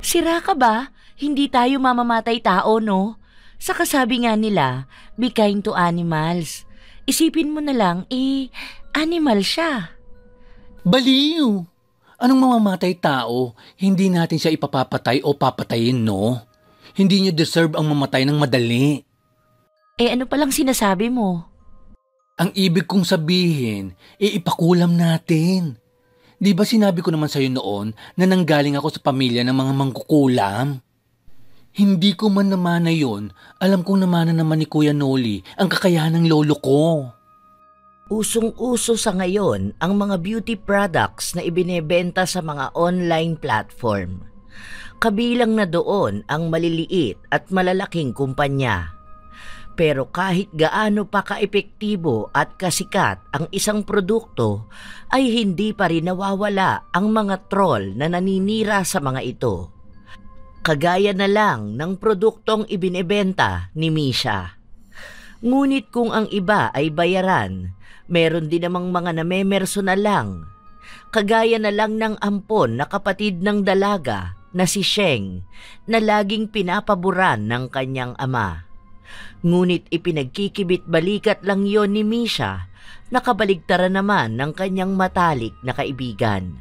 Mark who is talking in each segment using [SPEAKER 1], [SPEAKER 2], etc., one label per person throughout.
[SPEAKER 1] Sira ka ba? Hindi tayo mamamatay tao, no? Sa kasabi nga nila, be kind to animals. Isipin mo na lang, animal siya.
[SPEAKER 2] Baliw! Anong mamamatay tao? Hindi natin siya ipapapatay o papatayin, no? Hindi niya deserve ang mamatay ng madali.
[SPEAKER 1] Ano palang sinasabi mo?
[SPEAKER 2] Ang ibig kong sabihin, ipakulam natin. Di ba sinabi ko naman sa'yo noon na nanggaling ako sa pamilya ng mga mangkukulam? Hindi ko man namana yon, alam kong namana naman ni Kuya Noli ang kakayahan ng lolo ko.
[SPEAKER 1] Usong-uso sa ngayon ang mga beauty products na ibinebenta sa mga online platform. Kabilang na doon ang maliliit at malalaking kumpanya. Pero kahit gaano pa kaepektibo at kasikat ang isang produkto, ay hindi pa rin nawawala ang mga troll na naninira sa mga ito. Kagaya na lang ng produktong ibinebenta ni Misha. Ngunit kung ang iba ay bayaran, meron din namang mga namemerso na lang. Kagaya na lang ng ampon na kapatid ng dalaga na si Sheng na laging pinapaboran ng kanyang ama. Ngunit ipinagkikibit balikat lang yon ni Misha, nakabaligtaran naman ng kanyang matalik na kaibigan.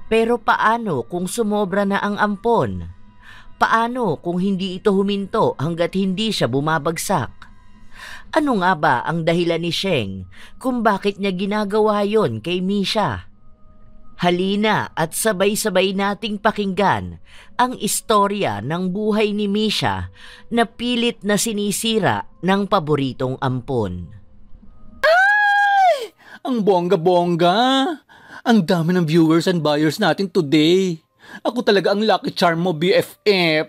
[SPEAKER 1] Pero paano kung sumobra na ang ampon? Paano kung hindi ito huminto hanggat hindi siya bumabagsak? Ano nga ba ang dahilan ni Sheng kung bakit niya ginagawa yon kay Misha? Halina at sabay-sabay nating pakinggan ang istorya ng buhay ni Misha na pilit na sinisira ng paboritong ampon.
[SPEAKER 2] Ay! Ang bongga-bongga! Ang dami ng viewers and buyers natin today. Ako talaga ang lucky charm mo, BFF.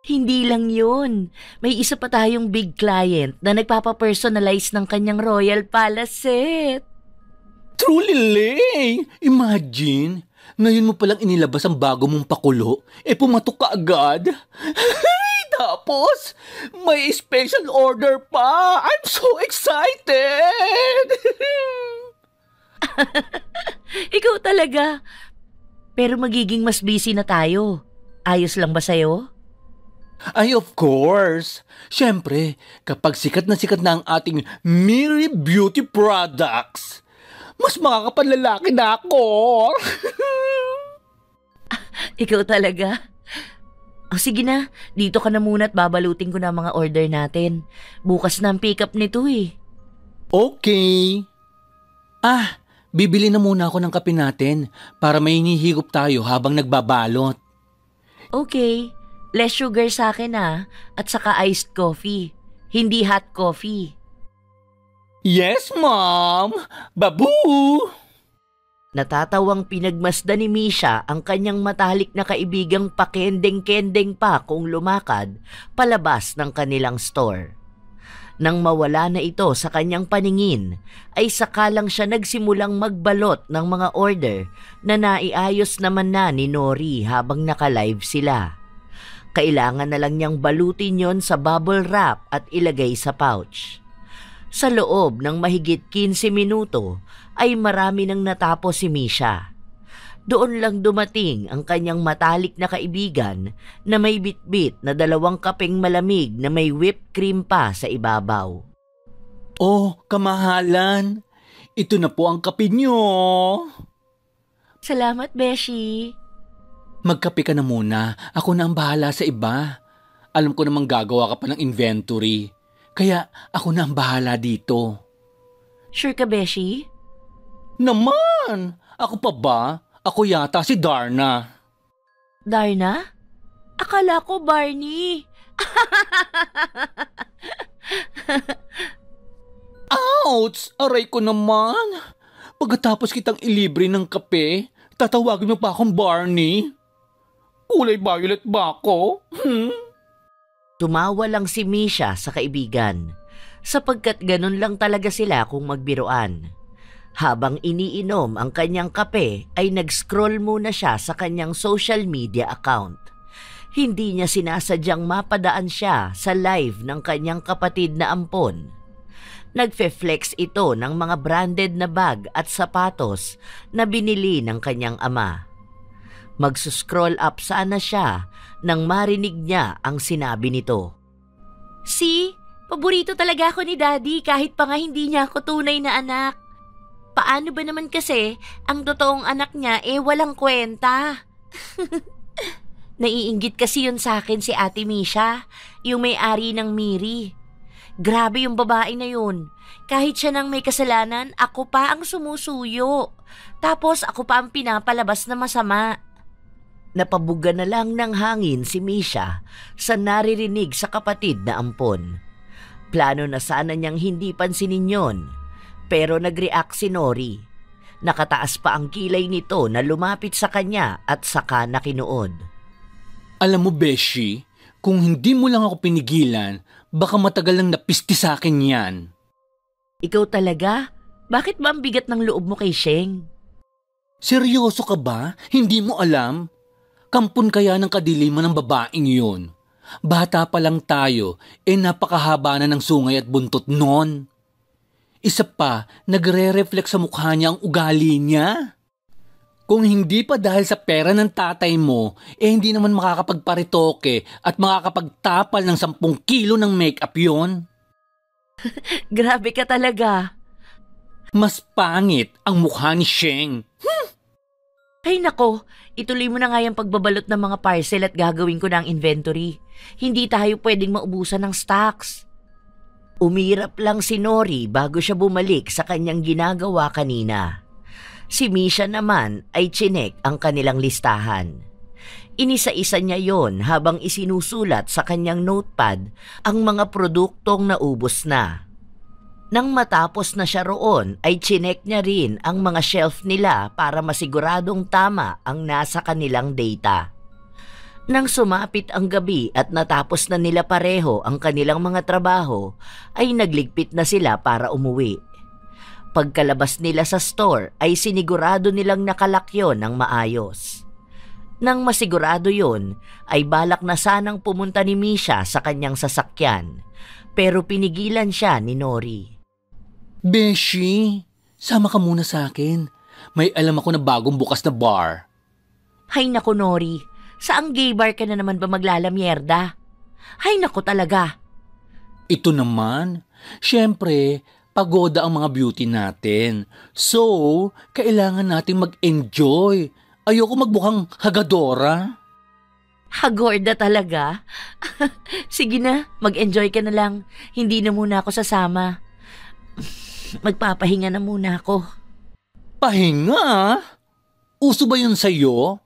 [SPEAKER 1] Hindi lang yun. May isa pa tayong big client na nagpapapersonalize ng kanyang Royal Palace set.
[SPEAKER 2] Truly, Lay! Imagine, ngayon mo palang inilabas ang bago mong pakulo, pumatok ka agad. Tapos, may special order pa! I'm so excited!
[SPEAKER 1] Ikaw talaga. Pero magiging mas busy na tayo. Ayos lang ba sa'yo?
[SPEAKER 2] Ay, of course! Siyempre, kapag sikat na ang ating Miri Beauty Products, mas makakapanlalaki na ako.
[SPEAKER 1] Ikaw talaga. O sige na, dito ka na muna at babalutin ko na mga order natin. Bukas na ang pick-up nito eh.
[SPEAKER 2] Okay. Bibili na muna ako ng kape natin para may hinihigop tayo habang nagbabalot.
[SPEAKER 1] Okay, less sugar sa akin at saka iced coffee, hindi hot coffee.
[SPEAKER 2] Yes, Mom! Babu!
[SPEAKER 1] Natatawang pinagmasdan ni Misha ang kanyang matalik na kaibigang pakendeng-kendeng pa kung lumakad palabas ng kanilang store. Nang mawala na ito sa kanyang paningin, ay saka lang siya nagsimulang magbalot ng mga order na naiayos naman na ni Nori habang naka-live sila. Kailangan na lang niyang balutin yon sa bubble wrap at ilagay sa pouch. Sa loob ng mahigit 15 minuto ay marami nang natapos si Misha. Doon lang dumating ang kanyang matalik na kaibigan na may bitbit na 2 kapeng malamig na may whipped cream pa sa ibabaw.
[SPEAKER 2] Oh, kamahalan! Ito na po ang kape nyo!
[SPEAKER 1] Salamat, Beshi!
[SPEAKER 2] Magkape ka na muna. Ako na ang bahala sa iba. Alam ko namang gagawa ka pa ng inventory. Kaya ako na ang bahala dito.
[SPEAKER 1] Sure ka, Beshi?
[SPEAKER 2] Naman! Ako pa ba? Ako yata si Darna.
[SPEAKER 1] Darna? Akala ko Barney.
[SPEAKER 2] Ouch! Aray ko naman. Pagkatapos kitang ilibre ng kape, tatawagin mo pa akong Barney. Kulay violet ba ako?
[SPEAKER 1] Tumawa lang si Misha sa kaibigan, sapagkat ganun lang talaga sila kung magbiruan. Habang iniinom ang kanyang kape ay nag-scroll muna siya sa kanyang social media account. Hindi niya sinasadyang mapadaan siya sa live ng kanyang kapatid na ampon. Nagfe-flex ito ng mga branded na bag at sapatos na binili ng kanyang ama. Magsuscroll up sana siya nang marinig niya ang sinabi nito.
[SPEAKER 3] See? Paborito talaga ako ni Daddy kahit pa nga hindi niya ako tunay na anak. Paano ba naman kasi ang totoong anak niya walang kwenta? Naiinggit kasi yun sa akin si Ate Misha, yung may-ari ng Miri. Grabe yung babae na yun. Kahit siya nang may kasalanan, ako pa ang sumusuyo. Tapos ako pa ang pinapalabas na masama.
[SPEAKER 1] Napabuga na lang ng hangin si Misha sa naririnig sa kapatid na ampon. Plano na sana niyang hindi pansinin yon, pero nag-react si Nori. Nakataas pa ang kilay nito na lumapit sa kanya at saka nakinuod.
[SPEAKER 2] Alam mo, Beshi, kung hindi mo lang ako pinigilan, baka matagal lang napisti sa akin yan.
[SPEAKER 1] Ikaw talaga? Bakit ba ang bigat ng loob mo kay Sheng?
[SPEAKER 2] Seryoso ka ba? Hindi mo alam? Kampon kaya ng kadiliman ng babaeng yun. Bata pa lang tayo, napakahaba na ng sungay at buntot nun. Isa pa, nagre-reflect sa mukha niya ang ugali niya. Kung hindi pa dahil sa pera ng tatay mo, hindi naman makakapagparitoke at makakapagtapal ng 10 kilo ng make-up yon.
[SPEAKER 1] Grabe ka talaga.
[SPEAKER 2] Mas pangit ang mukha ni Sheng.
[SPEAKER 1] Ay nako, ituloy mo na nga yung pagbabalot ng mga parcel at gagawin ko ng inventory. Hindi tayo pwedeng maubusan ng stocks. Umirap lang si Nori bago siya bumalik sa kanyang ginagawa kanina. Si Misha naman ay chinek ang kanilang listahan. Inisa-isa niya yon habang isinusulat sa kanyang notepad ang mga produktong naubos na. Nang matapos na siya roon ay chinek niya rin ang mga shelf nila para masiguradong tama ang nasa kanilang data. Nang sumapit ang gabi at natapos na nila pareho ang kanilang mga trabaho, ay nagligpit na sila para umuwi. Pagkalabas nila sa store ay sinigurado nilang nakalak yon ng maayos. Nang masigurado yon, ay balak na sanang pumunta ni Misha sa kanyang sasakyan, pero pinigilan siya ni Nori.
[SPEAKER 2] Beshi, sama ka muna sa akin. May alam ako na bagong bukas na bar.
[SPEAKER 1] Hay nako Nori, saang gay bar ka na naman ba maglalamyerda? Hay nako talaga.
[SPEAKER 2] Ito naman, syempre, pagoda ang mga beauty natin. So, kailangan nating mag-enjoy. Ayoko magbukhang hagadora.
[SPEAKER 1] Hagorda talaga? Sige na, mag-enjoy ka na lang. Hindi na muna ako sasama. Magpapahinga na muna ako.
[SPEAKER 2] Pahinga? Uso ba yun sa'yo?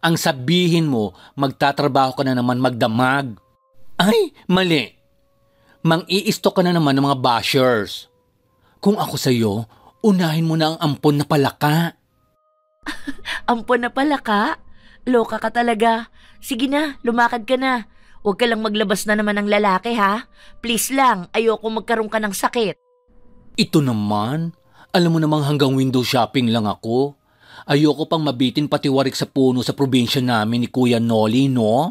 [SPEAKER 2] Ang sabihin mo, magtatrabaho ka na naman magdamag. Ay, mali. Mang-i-stock ka na naman ng mga bashers. Kung ako sa'yo, unahin mo na ang ampon na palaka.
[SPEAKER 1] Ampon na palaka? Loka ka talaga. Sige na, lumakad ka na. Huwag ka lang maglabas na naman ng lalaki ha. Please lang, ayoko magkaroon ka ng sakit.
[SPEAKER 2] Ito naman, alam mo namang hanggang window shopping lang ako. Ayoko pang mabitin patiwarik sa puno sa probinsya namin ni Kuya Noli, no?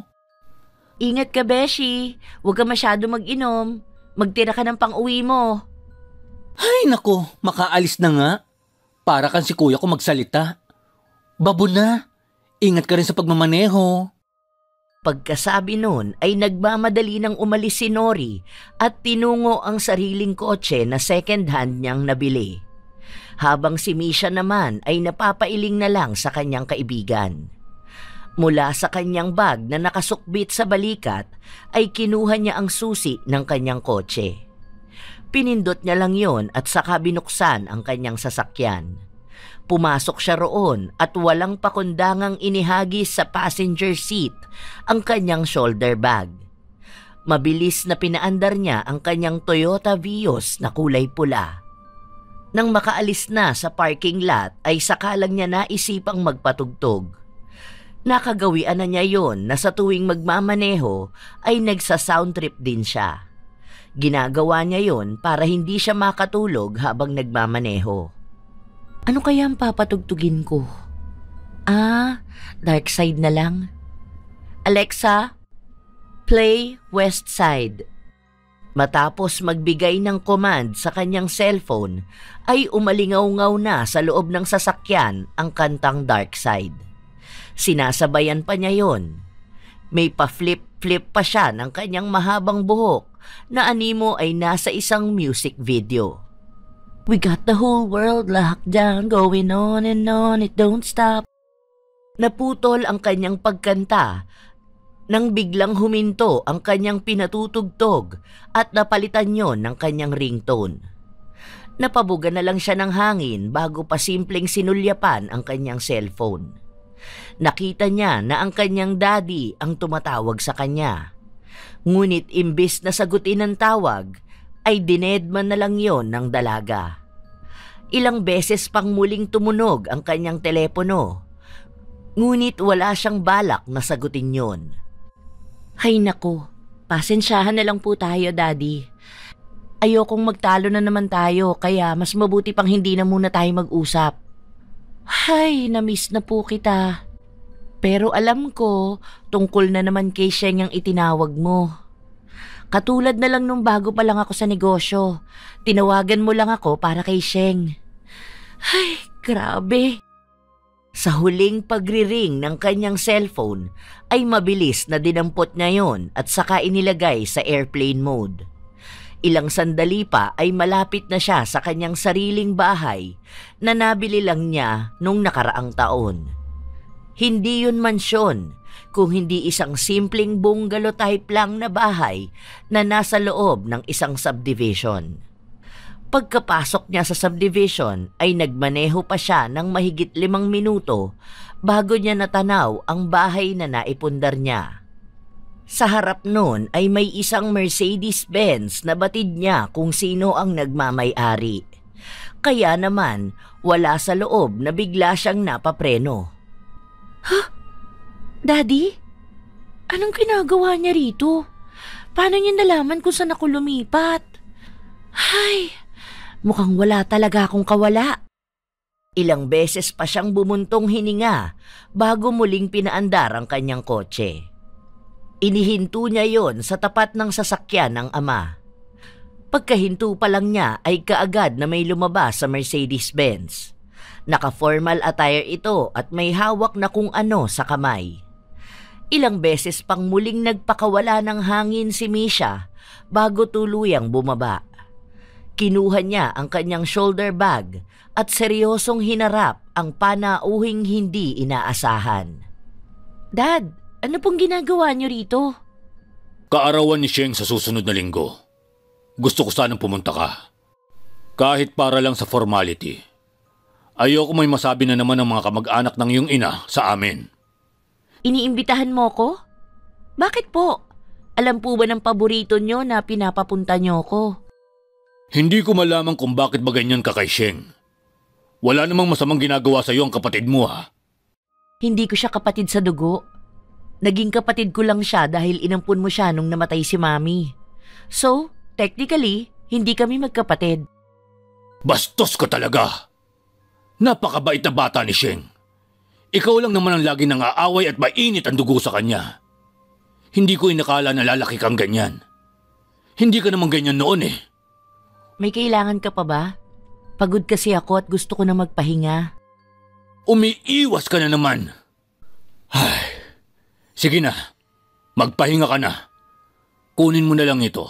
[SPEAKER 1] Ingat ka, Beshi. Huwag ka masyado mag-inom. Magtira ka ng pang-uwi mo.
[SPEAKER 2] Ay nako, makaalis na nga. Para kan si kuya ko magsalita. Babo na, ingat ka rin sa pagmamaneho.
[SPEAKER 1] Pagkasabi nun ay nagmamadali nang umalis si Nori at tinungo ang sariling kotse na second hand niyang nabili. Habang si Misha naman ay napapailing na lang sa kanyang kaibigan. Mula sa kanyang bag na nakasukbit sa balikat ay kinuha niya ang susi ng kanyang kotse. Pinindot niya lang yon at saka binuksan ang kanyang sasakyan. Pumasok siya roon at walang pakundangang inihagis sa passenger seat ang kanyang shoulder bag. Mabilis na pinaandar niya ang kanyang Toyota Vios na kulay pula. Nang makaalis na sa parking lot ay saka lang niya naisipang magpatugtog. Nakagawian na niya yon na sa tuwing magmamaneho ay nagsa-sound trip din siya. Ginagawa niya yon para hindi siya makatulog habang nagmamaneho. Ano kaya ang papatugtugin ko? Dark Side na lang. Alexa, play West Side. Matapos magbigay ng command sa kanyang cellphone, ay umalingaw-ngaw na sa loob ng sasakyan ang kantang Dark Side. Sinasabayan pa niya yon. May pa-flip-flip pa siya ng kanyang mahabang buhok na animo ay nasa isang music video. We got the whole world locked down, going on and on, it don't stop. Naputol ang kanyang pagkanta nang biglang huminto ang kanyang pinatutugtog at napalitan yon ng kanyang ringtone. Napabuga na lang siya ng hangin bago pa simpleng sinulyapan ang kanyang cellphone. Nakita niya na ang kanyang daddy ang tumatawag sa kanya. Ngunit imbis na sagutin ang tawag, ay dinedman na lang yon ng dalaga. Ilang beses pang muling tumunog ang kanyang telepono, ngunit wala siyang balak na sagutin yon. Hay nako, pasensyahan na lang po tayo, Daddy. Ayokong magtalo na naman tayo, kaya mas mabuti pang hindi na muna tayo mag-usap. Hay, na-miss na po kita. Pero alam ko, tungkol na naman kay Sheng ang itinawag mo. Katulad na lang nung bago pa lang ako sa negosyo, tinawagan mo lang ako para kay Sheng. Ay, grabe. Sa huling pagriring ng kanyang cellphone ay mabilis na dinampot niya yon at saka inilagay sa airplane mode. Ilang sandali pa ay malapit na siya sa kanyang sariling bahay na nabili lang niya nung nakaraang taon. Hindi yun mansyon, kung hindi isang simpleng bungalow type lang na bahay na nasa loob ng isang subdivision. Pagkapasok niya sa subdivision ay nagmaneho pa siya ng mahigit 5 minuto bago niya natanaw ang bahay na naipundar niya. Sa harap nun ay may isang Mercedes-Benz na batid niya kung sino ang nagmamay-ari. Kaya naman wala sa loob na bigla siyang napapreno. Huh? Daddy? Anong ginagawa niya rito? Paano niya nalaman kung saan ako lumipat? Ay, mukhang wala talaga akong kawala. Ilang beses pa siyang bumuntong hininga bago muling pinaandar ang kanyang kotse. Inihinto niya yon sa tapat ng sasakyan ng ama. Pagkahinto pa lang niya ay kaagad na may lumabas sa Mercedes-Benz. Naka-formal attire ito at may hawak na kung ano sa kamay. Ilang beses pang muling nagpakawala ng hangin si Misha bago tuluyang bumaba. Kinuha niya ang kanyang shoulder bag at seryosong hinarap ang panauhing hindi inaasahan. Dad, ano pong ginagawa niyo rito?
[SPEAKER 2] Kaarawan ni Sheng sa susunod na linggo. Gusto ko sanang pumunta ka. Kahit para lang sa formality. Ayoko may masabi na naman ng mga kamag-anak ng iyong ina sa amin.
[SPEAKER 3] Iniimbitahan mo ko? Bakit po? Alam po ba ng paborito niyo na pinapapunta niyo ko?
[SPEAKER 2] Hindi ko malaman kung bakit ba ganyan ka kay Sheng. Wala namang masamang ginagawa sa iyo ang kapatid mo, ha?
[SPEAKER 3] Hindi ko siya kapatid sa dugo. Naging kapatid ko lang siya dahil inampun mo siya nung namatay si Mami. So, technically, hindi kami magkapatid.
[SPEAKER 2] Bastos ka talaga! Napakabait na bata ni Sheng. Ikaw lang naman ang lagi nang aaway at mainit ang dugo sa kanya. Hindi ko inakala na lalaki kang ganyan. Hindi ka naman ganyan noon eh.
[SPEAKER 3] May kailangan ka pa ba? Pagod kasi ako at gusto ko na magpahinga.
[SPEAKER 2] Umiiwas ka na naman. Ay, sige na, magpahinga ka na. Kunin mo na lang ito.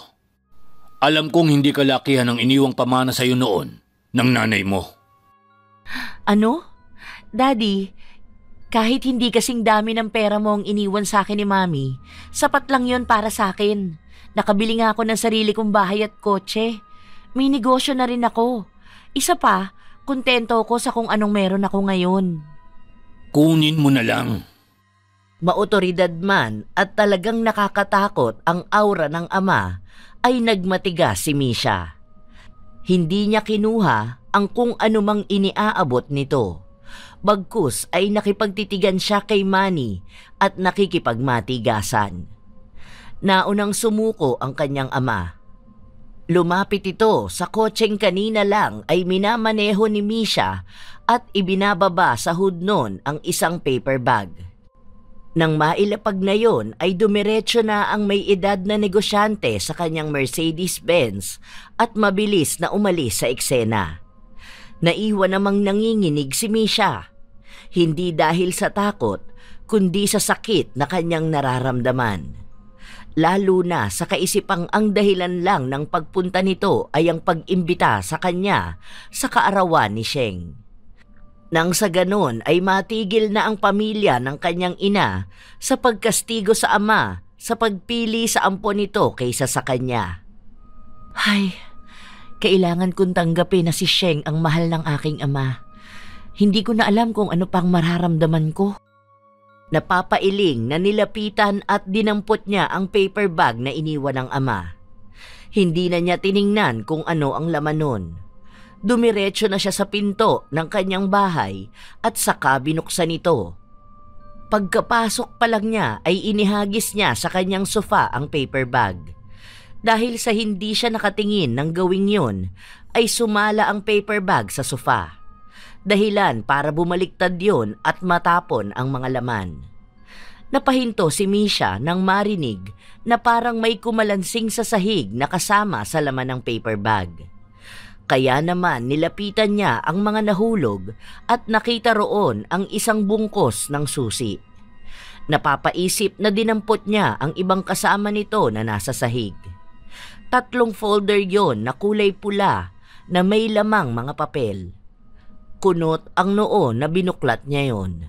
[SPEAKER 2] Alam kong hindi ka lakihan ang iniwang pamana sa iyo noon ng nanay mo.
[SPEAKER 3] Ano? Daddy, kahit hindi kasing dami ng pera mo ang iniwan sa akin ni Mami, sapat lang yon para sa akin. Nakabili nga ako ng sarili kong bahay at kotse. May negosyo na rin ako. Isa pa, kontento ako sa kung anong meron ako ngayon.
[SPEAKER 2] Kunin mo na lang.
[SPEAKER 1] Maotoridad man at talagang nakakatakot ang aura ng ama ay nagmatigas si Misha. Hindi niya kinuha ang kung anumang iniaabot nito. Bagkus ay nakipagtitigan siya kay Manny at nakikipagmatigasan. Naunang sumuko ang kanyang ama. Lumapit ito sa kotseng kanina lang ay minamaneho ni Misha at ibinababa sa hood nun ang isang paper bag. Nang mailapag na yon ay dumiretso na ang may edad na negosyante sa kanyang Mercedes-Benz at mabilis na umalis sa eksena. Naiwan namang nanginginig si Misha. Hindi dahil sa takot, kundi sa sakit na kanyang nararamdaman. Lalo na sa kaisipang ang dahilan lang ng pagpunta nito ay ang pag-imbita sa kanya sa kaarawan ni Sheng. Nang sa ganon ay matigil na ang pamilya ng kanyang ina sa pagkastigo sa ama sa pagpili sa ampon nito kaysa sa kanya.
[SPEAKER 3] Ay, kailangan kong tanggapin na si Sheng ang mahal ng aking ama. Hindi ko na alam kung ano pang mararamdaman ko.
[SPEAKER 1] Napapailing na nilapitan at dinampot niya ang paper bag na iniwan ng ama. Hindi na niya tiningnan kung ano ang laman nun. Dumiretso na siya sa pinto ng kanyang bahay at saka binuksan ito. Pagkapasok pa lang niya ay inihagis niya sa kanyang sofa ang paper bag. Dahil sa hindi siya nakatingin ng gawing yun, ay sumala ang paper bag sa sofa. Dahilan para bumaliktad yun at matapon ang mga laman. Napahinto si Misha nang marinig na parang may kumalansing sa sahig na kasama sa laman ng paper bag. Kaya naman nilapitan niya ang mga nahulog at nakita roon ang isang bungkos ng susi. Napapaisip na dinampot niya ang ibang kasama nito na nasa sahig. 3 folder yon na kulay pula na may lamang mga papel. Kunot ang noo na binuklat niya yon.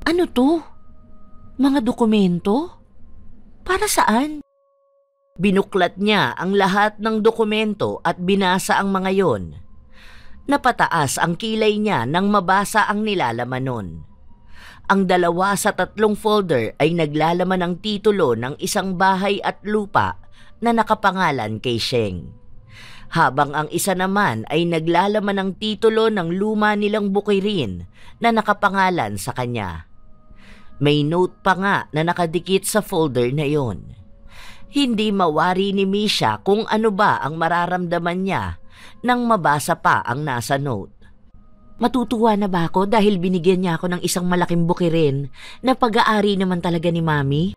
[SPEAKER 3] Ano to? Mga dokumento? Para saan?
[SPEAKER 1] Binuklat niya ang lahat ng dokumento at binasa ang mga yon. Napataas ang kilay niya nang mabasa ang nilalaman nun. Ang 2 sa 3 folder ay naglalaman ng titulo ng isang bahay at lupa na nakapangalan kay Sheng. Habang ang isa naman ay naglalaman ng titulo ng luma nilang bukirin na nakapangalan sa kanya. May note pa nga na nakadikit sa folder na yon. Hindi mawari ni Misha kung ano ba ang mararamdaman niya nang mabasa pa ang nasa note.
[SPEAKER 3] Matutuwa na ba ako dahil binigyan niya ako ng isang malaking bukirin na pag-aari naman talaga ni Mami?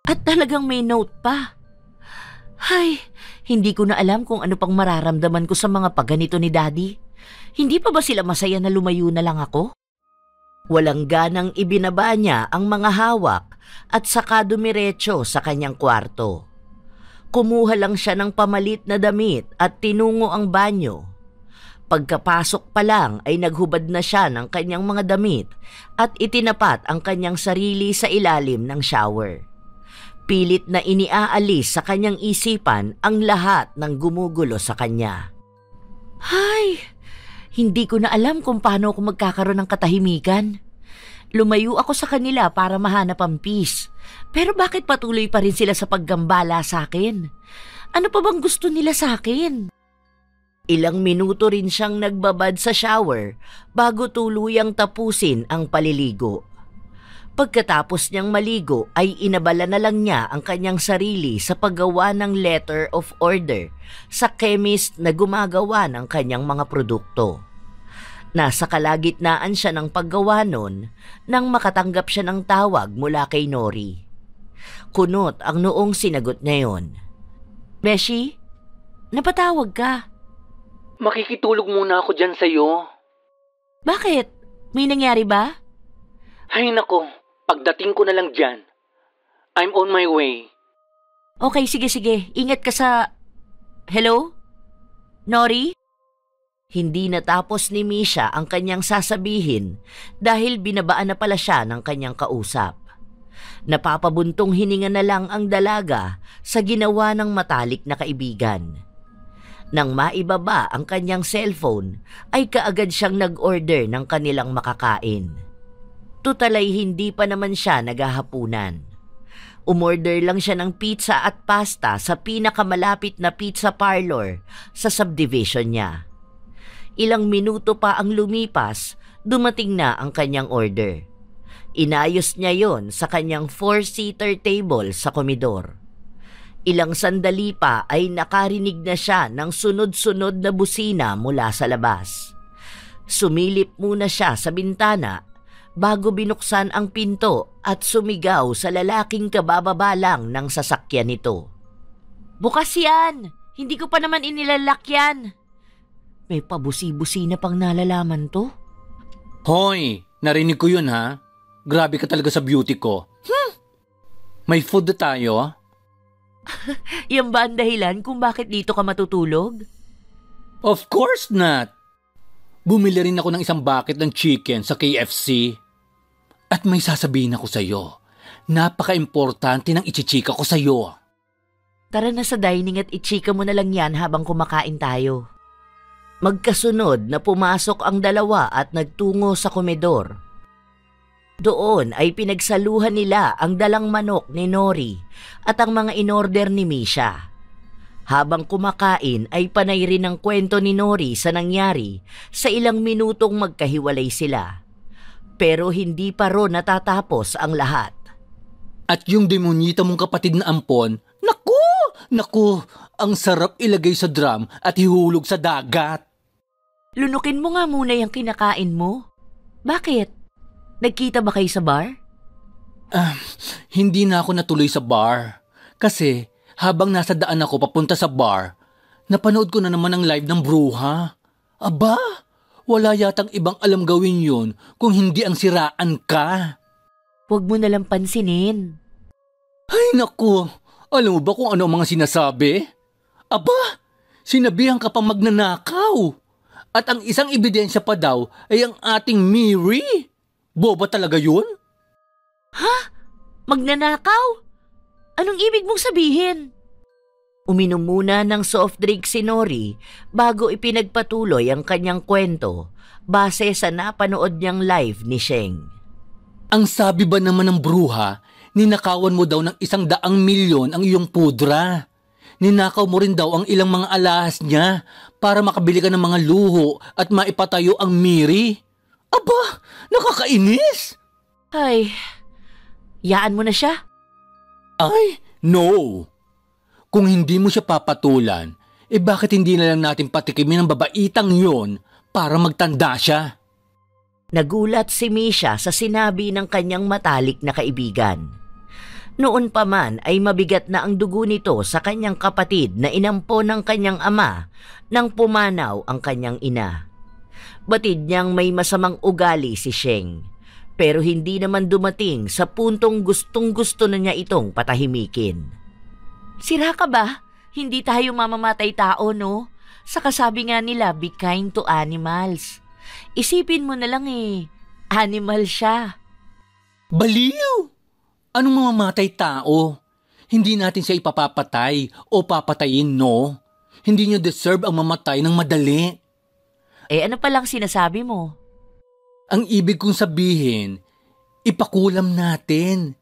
[SPEAKER 3] At talagang may note pa. Hay, hindi ko na alam kung ano pang mararamdaman ko sa mga pagganito ni Daddy. Hindi pa ba sila masaya na lumayo na lang ako?
[SPEAKER 1] Walang ganang ibinaba niya ang mga hawak at saka dumiretso sa kanyang kwarto. Kumuha lang siya ng pamalit na damit at tinungo ang banyo. Pagkapasok pa lang ay naghubad na siya ng kanyang mga damit at itinapat ang kanyang sarili sa ilalim ng shower. Pilit na iniaalis sa kanyang isipan ang lahat ng gumugulo sa kanya.
[SPEAKER 3] Hay, hindi ko na alam kung paano ako magkakaroon ng katahimikan. Lumayo ako sa kanila para mahanap ang peace. Pero bakit patuloy pa rin sila sa paggambala sa akin? Ano pa bang gusto nila sa akin?
[SPEAKER 1] Ilang minuto rin siyang nagbabad sa shower bago tuluyang tapusin ang paliligo. Pagkatapos niyang maligo ay inabala na lang niya ang kanyang sarili sa paggawa ng letter of order sa chemist na gumagawa ng kanyang mga produkto. Nasa kalagitnaan siya ng paggawa nun nang makatanggap siya ng tawag mula kay Nori. Kunot ang noong sinagot niya yon.
[SPEAKER 3] Beshi, napatawag ka.
[SPEAKER 2] Makikitulog muna ako dyan sa'yo.
[SPEAKER 3] Bakit? May nangyari ba?
[SPEAKER 2] Ay nako, pagdating ko na lang dyan. I'm on my way.
[SPEAKER 3] Okay, sige. Ingat ka sa... Hello? Nori?
[SPEAKER 1] Hindi natapos ni Misha ang kanyang sasabihin dahil binabaan na pala siya ng kanyang kausap. Napapabuntong hininga na lang ang dalaga sa ginawa ng matalik na kaibigan. Nang maibaba ang kanyang cellphone, ay kaagad siyang nag-order ng kanilang makakain. Tutalay hindi pa naman siya naghahapunan. Umorder lang siya ng pizza at pasta sa pinakamalapit na pizza parlor sa subdivision niya. Ilang minuto pa ang lumipas, dumating na ang kanyang order. Inayos niya yon sa kanyang 4-seater table sa komedor. Ilang sandali pa ay nakarinig na siya ng sunod-sunod na busina mula sa labas. Sumilip muna siya sa bintana bago binuksan ang pinto at sumigaw sa lalaking kabababa lang ng sasakyan nito.
[SPEAKER 3] Bukas yan! Hindi ko pa naman inilalak yan! May pabusi-busi na pang nalalaman to.
[SPEAKER 2] Hoy, narinig ko yun ha. Grabe ka talaga sa beauty ko. May food na tayo?
[SPEAKER 3] Yan ba ang dahilan kung bakit dito ka matutulog?
[SPEAKER 2] Of course not. Bumili rin ako ng isang bucket ng chicken sa KFC. At may sasabihin ako sa'yo. Napaka-importante ng ichichika ko sa'yo.
[SPEAKER 3] Tara na sa dining at ichika mo na lang yan habang kumakain tayo.
[SPEAKER 1] Magkasunod na pumasok ang dalawa at nagtungo sa komedor. Doon ay pinagsaluhan nila ang dalang manok ni Nori at ang mga inorder ni Misha. Habang kumakain ay panay rin ang kwento ni Nori sa nangyari sa ilang minutong magkahiwalay sila. Pero hindi pa ron natatapos ang lahat.
[SPEAKER 2] At yung demonyita mong kapatid na ampon, naku, ang sarap ilagay sa drum at ihulog sa dagat.
[SPEAKER 3] Lunukin mo nga muna yung kinakain mo. Bakit? Nagkita ba kayo sa bar?
[SPEAKER 2] Hindi na ako natuloy sa bar. Kasi habang nasa daan ako papunta sa bar, napanood ko na naman ang live ng bruha. Aba, wala yatang ibang alam gawin yun kung hindi ang siraan ka.
[SPEAKER 3] Huwag mo nalang pansinin.
[SPEAKER 2] Ay naku, alam mo ba kung ano ang mga sinasabi? Aba, sinabihan ka pang magnanakaw. At ang isang ebidensya pa daw ay ang ating Miri. Boba talaga yun?
[SPEAKER 3] Ha? Magnanakaw? Anong ibig mong sabihin?
[SPEAKER 1] Uminom muna ng soft drink si Nori bago ipinagpatuloy ang kanyang kwento base sa napanood niyang live ni Sheng.
[SPEAKER 2] Ang sabi ba naman ng bruha, ninakawan mo daw ng 100 milyon ang iyong pudra. Ninakaw mo rin daw ang ilang mga alahas niya para makabili ka ng mga luho at maipatayo ang Miri. Aba, nakakainis!
[SPEAKER 3] Ay, yaan mo na siya?
[SPEAKER 2] Ay, no! Kung hindi mo siya papatulan, bakit hindi na lang natin patikimin ang babaitang yon para magtanda siya?
[SPEAKER 1] Nagulat si Misha sa sinabi ng kanyang matalik na kaibigan. Noon pa man ay mabigat na ang dugo nito sa kanyang kapatid na inampo ng kanyang ama nang pumanaw ang kanyang ina. Batid niyang may masamang ugali si Sheng, pero hindi naman dumating sa puntong gustong-gusto na niya itong patahimikin.
[SPEAKER 3] Sira ka ba? Hindi tayo mamamatay tao, no? Sa kasabi nga nila, be kind to animals. Isipin mo na lang animal siya.
[SPEAKER 2] Baliw! Anong mamamatay tao? Hindi natin siya ipapapatay o papatayin, no? Hindi niya deserve ang mamatay ng madali.
[SPEAKER 3] Ano palang sinasabi mo?
[SPEAKER 2] Ang ibig kong sabihin, ipakulam natin.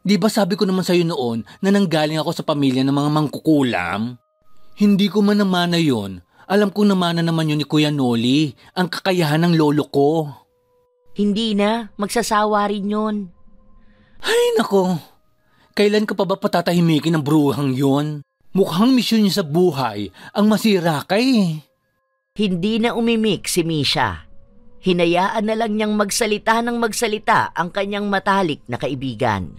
[SPEAKER 2] Di ba sabi ko naman sa'yo noon na nanggaling ako sa pamilya ng mga mangkukulam? Hindi ko man namana yun. Alam kong namana naman yun ni Kuya Noli, ang kakayahan ng lolo ko.
[SPEAKER 3] Hindi na, magsasawa rin yun.
[SPEAKER 2] Ay nako, kailan ka pa ba patatahimikin ng bruhang yun? Mukhang misyon niya sa buhay ang masira ka eh.
[SPEAKER 1] Hindi na umimik si Misha. Hinayaan na lang niyang magsalita ng magsalita ang kanyang matalik na kaibigan.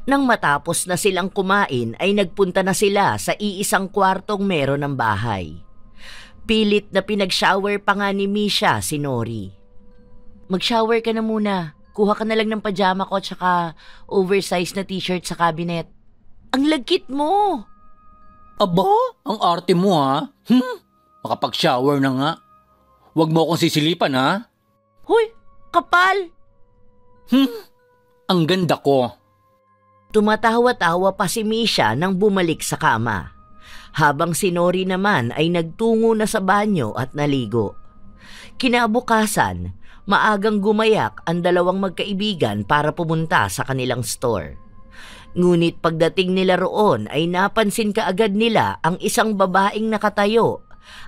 [SPEAKER 1] Nang matapos na silang kumain ay nagpunta na sila sa iisang kwartong meron ng bahay. Pilit na pinag-shower pa nga ni Misha si Nori. Mag-shower ka na muna. Kuha ka na lang ng pajama ko at saka oversized na t-shirt sa cabinet. Ang lagkit mo!
[SPEAKER 2] Aba, ang arte mo ha? Makapag-shower na nga. Huwag mo akong sisilipan ha?
[SPEAKER 3] Huy, kapal!
[SPEAKER 2] Ang ganda ko.
[SPEAKER 1] Tumatawa-tawa pa si Misha nang bumalik sa kama. Habang si Nori naman ay nagtungo na sa banyo at naligo. Kinabukasan, maagang gumayak ang dalawang magkaibigan para pumunta sa kanilang store. Ngunit pagdating nila roon ay napansin kaagad nila ang isang babaeng nakatayo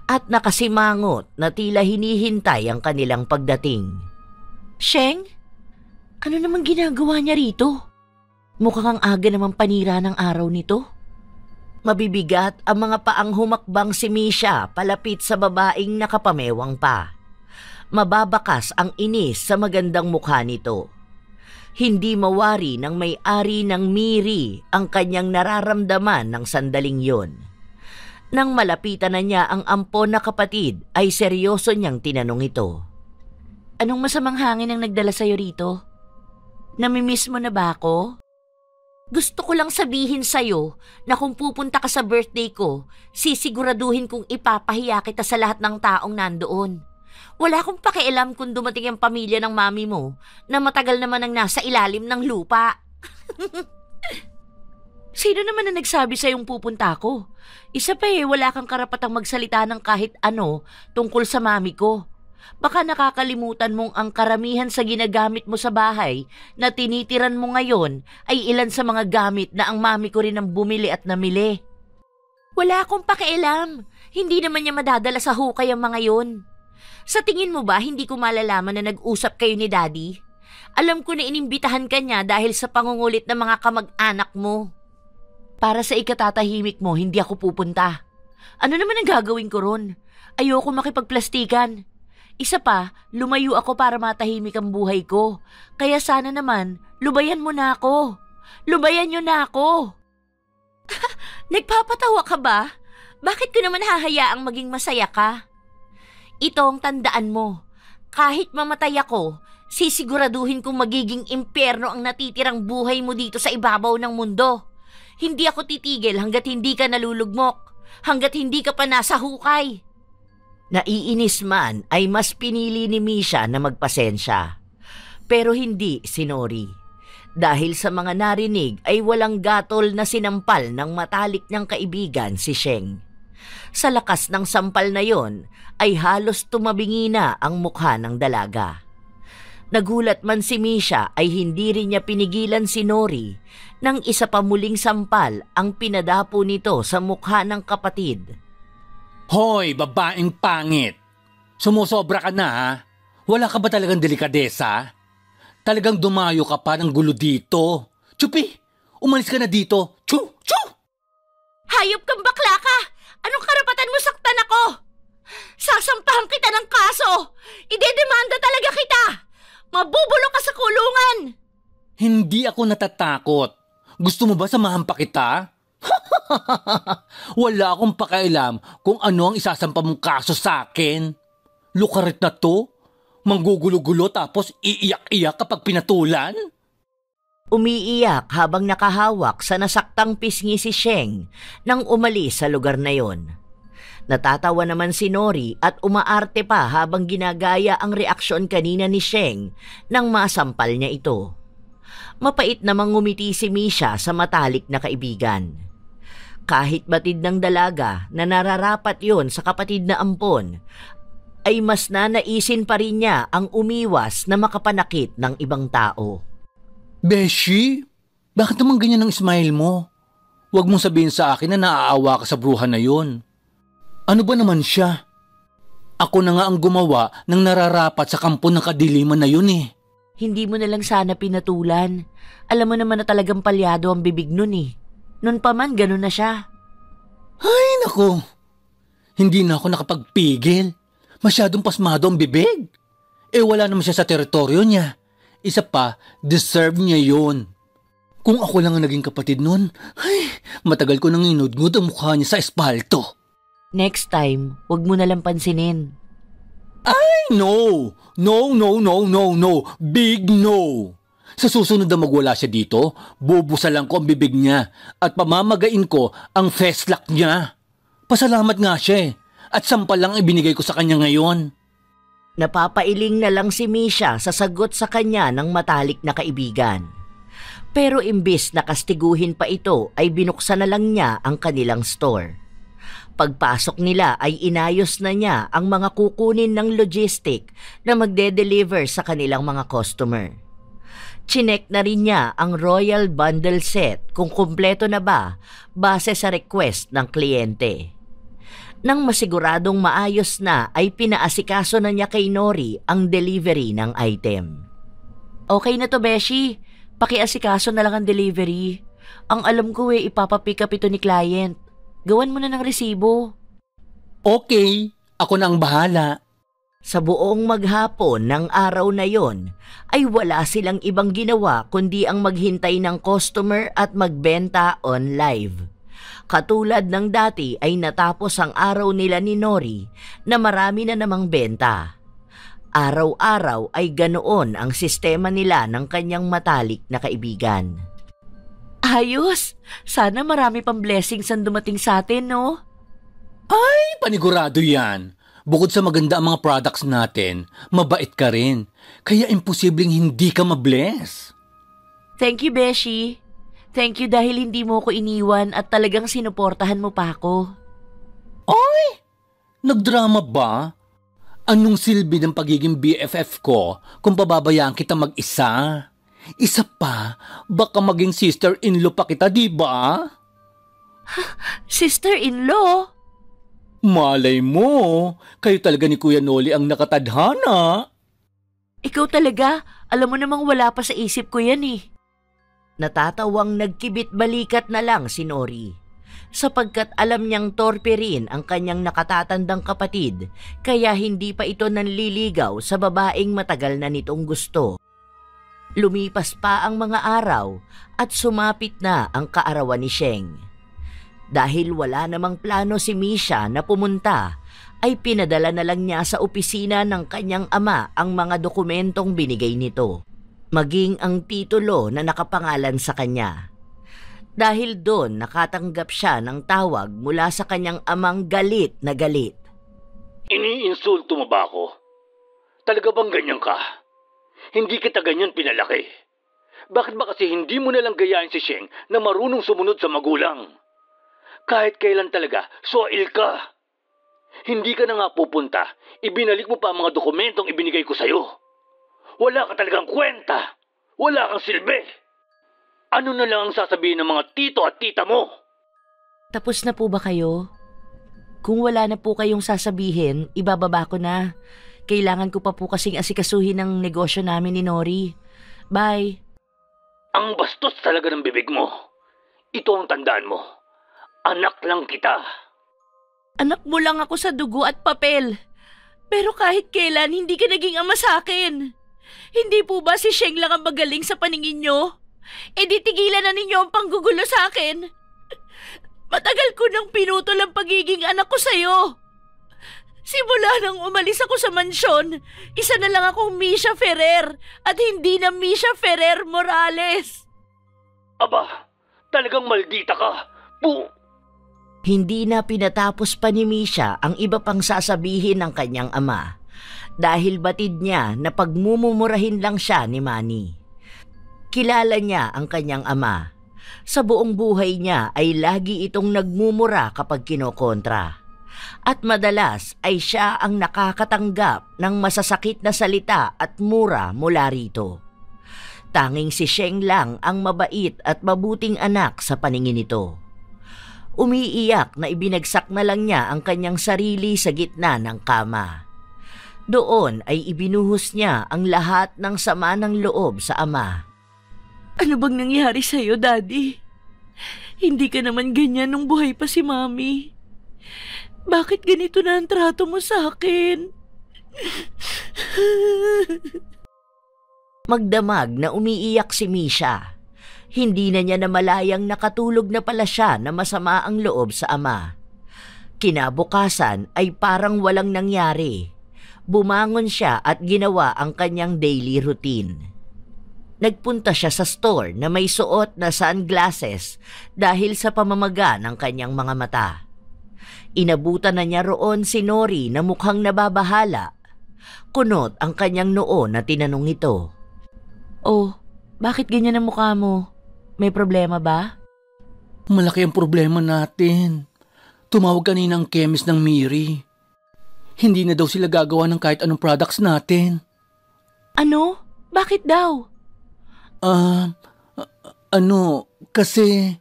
[SPEAKER 1] at nakasimangot na tila hinihintay ang kanilang pagdating.
[SPEAKER 3] Sheng, ano namang ginagawa niya rito? Mukhang ang aga namang panira ng araw nito.
[SPEAKER 1] Mabibigat ang mga paang humakbang si Misha palapit sa babaeng nakapamewang pa. Mababakas ang inis sa magandang mukha nito. Hindi mawari ng may-ari ng Miri ang kanyang nararamdaman ng sandaling yon. Nang malapitan na niya ang ampon na kapatid ay seryoso niyang tinanong ito.
[SPEAKER 3] Anong masamang hangin ang nagdala sa'yo rito? Namimiss mo na ba ako? Gusto ko lang sabihin sa'yo na kung pupunta ka sa birthday ko, sisiguraduhin kong ipapahiya kita sa lahat ng taong nandoon. Wala akong pakialam kung dumating ang pamilya ng mami mo na matagal naman ang nasa ilalim ng lupa. Sino naman na nagsabi sa'yong pupunta ako? Isa pa wala kang karapatang magsalita ng kahit ano tungkol sa mami ko. Baka nakakalimutan mong ang karamihan sa ginagamit mo sa bahay na tinitiran mo ngayon ay ilan sa mga gamit na ang mami ko rin ang bumili at namili. Wala akong pakialam. Hindi naman niya madadala sa hukay ang mga yon. Sa tingin mo ba hindi ko malalaman na nag-usap kayo ni Daddy? Alam ko na inimbitahan ka niya dahil sa pangungulit ng mga kamag-anak mo. Para sa ikatatahimik mo, hindi ako pupunta. Ano naman ang gagawin ko ron? Ayoko makipagplastikan. Isa pa, lumayo ako para matahimik ang buhay ko. Kaya sana naman, lubayan mo na ako. Lubayan niyo na ako. Nagpapatawa ka ba? Bakit ko naman hahayaang maging masaya ka? Ito ang tandaan mo. Kahit mamatay ako, sisiguraduhin kong magiging impyerno ang natitirang buhay mo dito sa ibabaw ng mundo. Hindi ako titigil hanggat hindi ka nalulugmok, hanggat hindi ka pa nasa hukay.
[SPEAKER 1] Naiinis man ay mas pinili ni Misha na magpasensya. Pero hindi si Nori. Dahil sa mga narinig ay walang gatol na sinampal ng matalik niyang kaibigan si Sheng. Sa lakas ng sampal na yon ay halos tumabingi na ang mukha ng dalaga. Nagulat man si Misha ay hindi rin niya pinigilan si Nori nang isa pa muling sampal ang pinadapo nito sa mukha ng kapatid.
[SPEAKER 2] Hoy, babaeng pangit! Sumusobra ka na ha? Wala ka ba talagang delikadesa? Talagang dumayo ka pa ng gulo dito. Chupi! Umalis ka na dito! Chu! Chu!
[SPEAKER 3] Hayop kang bakla ka! Anong karapatan mo saktan ako? Sasampahan kita ng kaso! Idedemanda talaga kita! Mabubulok ka sa kulungan!
[SPEAKER 2] Hindi ako natatakot. Gusto mo ba samahan pa kita? Wala akong pakialam kung ano ang isasampa mong kaso sa akin. Lukarit na to. Manggugulo-gulo tapos iiyak-iyak kapag pinatulan.
[SPEAKER 1] Umiiyak habang nakahawak sa nasaktang pisngi si Sheng nang umalis sa lugar na yon. Natatawa naman si Nori at umaarte pa habang ginagaya ang reaksyon kanina ni Sheng nang masampal niya ito. Mapait namang ngumiti si Misha sa matalik na kaibigan. Kahit batid ng dalaga na nararapat yon sa kapatid na ampon, ay mas nanaisin pa rin niya ang umiwas na makapanakit ng ibang tao.
[SPEAKER 2] Beshi, bakit naman ganyan ang smile mo? Huwag mong sabihin sa akin na naaawa ka sa bruha na yon. Ano ba naman siya? Ako na nga ang gumawa ng nararapat sa kampo ng kadiliman na yun eh.
[SPEAKER 3] Hindi mo na lang sana pinatulan. Alam mo naman na talagang palyado ang bibig nun eh. Nun pa man, ganun na siya.
[SPEAKER 2] Ay, naku. Hindi na ako nakapagpigil. Masyadong pasmado ang bibig. Wala naman siya sa teritoryo niya. Isa pa, deserve niya yun. Kung ako lang ang naging kapatid nun, ay, matagal ko nang inudngud ang mukha niya sa espalto.
[SPEAKER 3] Next time, wag mo na lang pansinin.
[SPEAKER 2] Ay, no! No, no, no, no, no. Big no! Sa susunod na magwala siya dito, bubusalan ko ang bibig niya at pamamagain ko ang feslak niya. Pasalamat nga siya at sampal lang ibinigay ko sa kanya ngayon.
[SPEAKER 1] Napapailing na lang si Misha sa sagot sa kanya ng matalik na kaibigan. Pero imbis na kastiguhin pa ito ay binuksan na lang niya ang kanilang store. Pagpasok nila ay inayos na niya ang mga kukunin ng logistic na magde-deliver sa kanilang mga customer. Chinek na rin niya ang Royal Bundle Set kung kumpleto na ba base sa request ng kliyente. Nang masiguradong maayos na ay pinaasikaso na niya kay Nori ang delivery ng item. Okay na to, Beshi. Pakiasikaso na lang ang delivery. Ang alam ko ipapapick up ito ni client. Gawan mo na ng resibo.
[SPEAKER 2] Okay, ako na ang bahala.
[SPEAKER 1] Sa buong maghapon ng araw na yon ay wala silang ibang ginawa kundi ang maghintay ng customer at magbenta on live. Katulad ng dati ay natapos ang araw nila ni Nori na marami na namang benta. Araw-araw ay ganoon ang sistema nila ng kanyang matalik na kaibigan.
[SPEAKER 3] Ayos! Sana marami pang blessings ang dumating sa atin, no?
[SPEAKER 2] Ay, panigurado yan. Bukod sa maganda ang mga products natin, mabait ka rin. Kaya imposibleng hindi ka mabless.
[SPEAKER 3] Thank you, Beshi. Thank you dahil hindi mo ko iniwan at talagang sinuportahan mo pa ako.
[SPEAKER 2] Ay! Nagdrama ba? Anong silbi ng pagiging BFF ko kung pababayaan kita mag-isa? Isa pa, baka maging sister-in-law pa kita, di ba?
[SPEAKER 3] Sister-in-law?
[SPEAKER 2] Malay mo, kayo talaga ni Kuya Noli ang nakatadhana.
[SPEAKER 3] Ikaw talaga, alam mo namang wala pa sa isip ko yan eh.
[SPEAKER 1] Natatawang nagkibit-balikat na lang si Nori, sapagkat alam niyang torpe rin ang kanyang nakatatandang kapatid kaya hindi pa ito nanliligaw sa babaeng matagal na nitong gusto. Lumipas pa ang mga araw at sumapit na ang kaarawan ni Sheng. Dahil wala namang plano si Misha na pumunta, ay pinadala na lang niya sa opisina ng kanyang ama ang mga dokumentong binigay nito, maging ang titulo na nakapangalan sa kanya. Dahil doon nakatanggap siya ng tawag mula sa kanyang amang galit na galit.
[SPEAKER 2] Iniinsulto mo ba ako? Talaga bang ganyan ka? Hindi kita ganyan pinalaki. Bakit ba kasi hindi mo nalang gayahin si Sheng na marunong sumunod sa magulang? Kahit kailan talaga, soil ka. Hindi ka na nga pupunta, ibinalik mo pa ang mga dokumentong ibinigay ko sa'yo. Wala ka talagang kwenta. Wala kang silbi. Ano na lang ang sasabihin ng mga tito at tita mo?
[SPEAKER 3] Tapos na po ba kayo? Kung wala na po kayong sasabihin, ibababa ko na. Kailangan ko pa po kasing asikasuhin ang negosyo namin ni Nori. Bye.
[SPEAKER 2] Ang bastos talaga ng bibig mo. Ito ang tandaan mo. Anak lang kita.
[SPEAKER 3] Anak mo lang ako sa dugo at papel. Pero kahit kailan, hindi ka naging ama sa akin. Hindi po ba si Sheng lang ang magaling sa paningin nyo? E di tigilan na ninyo ang panggugulo sa akin. Matagal ko nang pinutol ang pagiging anak ko sa'yo. Simula nang umalis ako sa mansyon, isa na lang akong Misha Ferrer at hindi na Misha Ferrer Morales.
[SPEAKER 2] Aba, talagang maldita ka.
[SPEAKER 1] Hindi na pinatapos pa ni Misha ang iba pang sasabihin ng kanyang ama dahil batid niya na pagmumurahin lang siya ni Manny. Kilala niya ang kanyang ama. Sa buong buhay niya ay lagi itong nagmumura kapag kinokontra. At madalas ay siya ang nakakatanggap ng masasakit na salita at mura mula rito. Tanging si Sheng lang ang mabait at mabuting anak sa paningin nito. Umiiyak na ibinagsak na lang niya ang kanyang sarili sa gitna ng kama. Doon ay ibinuhos niya ang lahat ng sama ng loob sa ama.
[SPEAKER 3] Ano bang nangyari sa'yo, Daddy? Hindi ka naman ganyan nung buhay pa si Mami. Bakit ganito na ang trato mo sa akin?
[SPEAKER 1] Magdamag na umiiyak si Misha. Hindi na niya namalayang nakatulog na pala siya na masama ang loob sa ama. Kinabukasan ay parang walang nangyari. Bumangon siya at ginawa ang kanyang daily routine. Nagpunta siya sa store na may suot na sunglasses dahil sa pamamaga ng kanyang mga mata. Inabutan na niya roon si Nori na mukhang nababahala. Kunot ang kanyang noo na tinanong ito.
[SPEAKER 3] Oh, bakit ganyan ang mukha mo? May problema ba?
[SPEAKER 2] Malaki ang problema natin. Tumawag kanina ang chemist ng Miri. Hindi na daw sila gagawa ng kahit anong products natin.
[SPEAKER 3] Ano? Bakit daw?
[SPEAKER 2] Kasi...